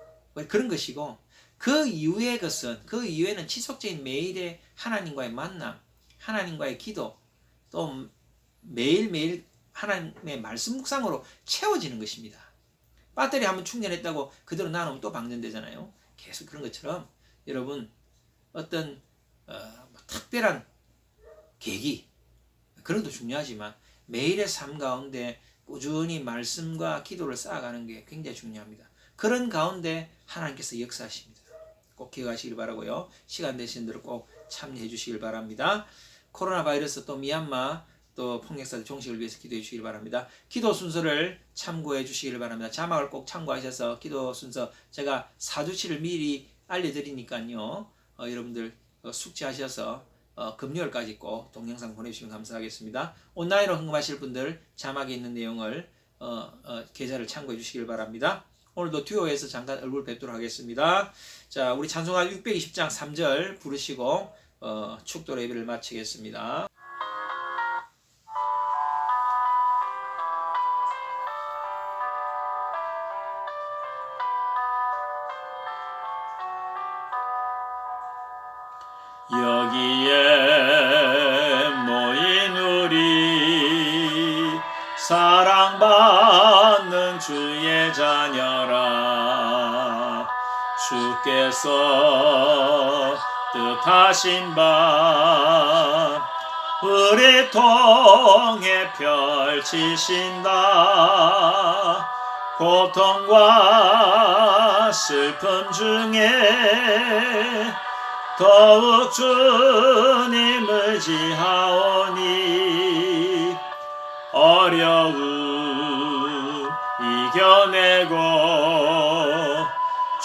그런 것이고 그 이후의 것은 그 이후에는 지속적인 매일의 하나님과의 만남, 하나님과의 기도, 또 매일매일 하나님의 말씀 묵상으로 채워지는 것입니다. 배터리 한번 충전했다고 그대로 놔놓으면 또 방전되잖아요. 계속 그런 것처럼 여러분 어떤 특별한 계기 그런 것도 중요하지만 매일의 삶 가운데 꾸준히 말씀과 기도를 쌓아가는 게 굉장히 중요합니다. 그런 가운데 하나님께서 역사하십니다. 꼭 기억하시길 바라고요. 시간 되신 대로 꼭 참여해 주시길 바랍니다. 코로나 바이러스 또 미얀마 또 폭력사들 종식을 위해서 기도해 주시길 바랍니다. 기도 순서를 참고해 주시길 바랍니다. 자막을 꼭 참고하셔서 기도 순서 제가 사주치를 미리 알려드리니까요. 여러분들 숙지하셔서 금요일까지 꼭 동영상 보내주시면 감사하겠습니다. 온라인으로 헌금하실 분들 자막에 있는 내용을 계좌를 참고해 주시길 바랍니다. 오늘도 듀오에서 잠깐 얼굴 뵙도록 하겠습니다. 자, 우리 찬송가 620장 3절 부르시고 축도 예배를 마치겠습니다. 여기에 모인 우리 사랑받는 주의 자녀라. 주께서 뜻하신 바 우리 통해 펼치신다. 고통과 슬픔 중에 더욱 주님 의지하오니 어려움 이겨내고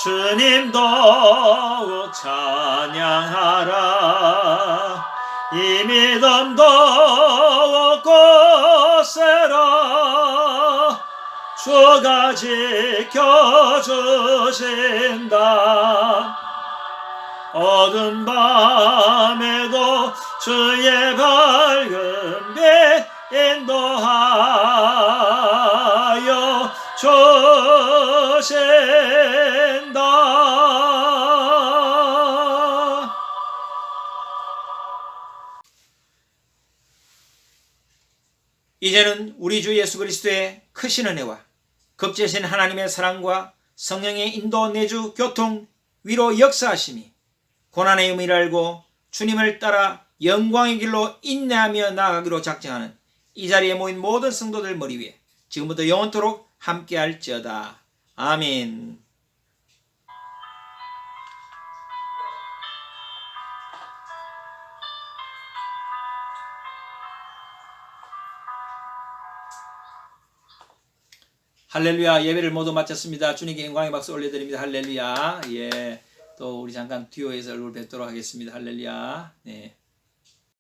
주님 더욱 찬양하라. 이 믿음 더욱 굳세라. 주가 지켜주신다. 어두운 밤에도 주의 밝은 빛 인도하여 주신다. 이제는 우리 주 예수 그리스도의 크신 은혜와 급제신 하나님의 사랑과 성령의 인도 내주 교통 위로 역사하심이 고난의 의미를 알고 주님을 따라 영광의 길로 인내하며 나아가기로 작정하는 이 자리에 모인 모든 성도들 머리 위에 지금부터 영원토록 함께할지어다. 아멘. 할렐루야. 예배를 모두 마쳤습니다. 주님께 영광의 박수 올려드립니다. 할렐루야. 예. 또 우리 잠깐 듀오에서 얼굴 뵙도록 하겠습니다. 할렐루야. 네.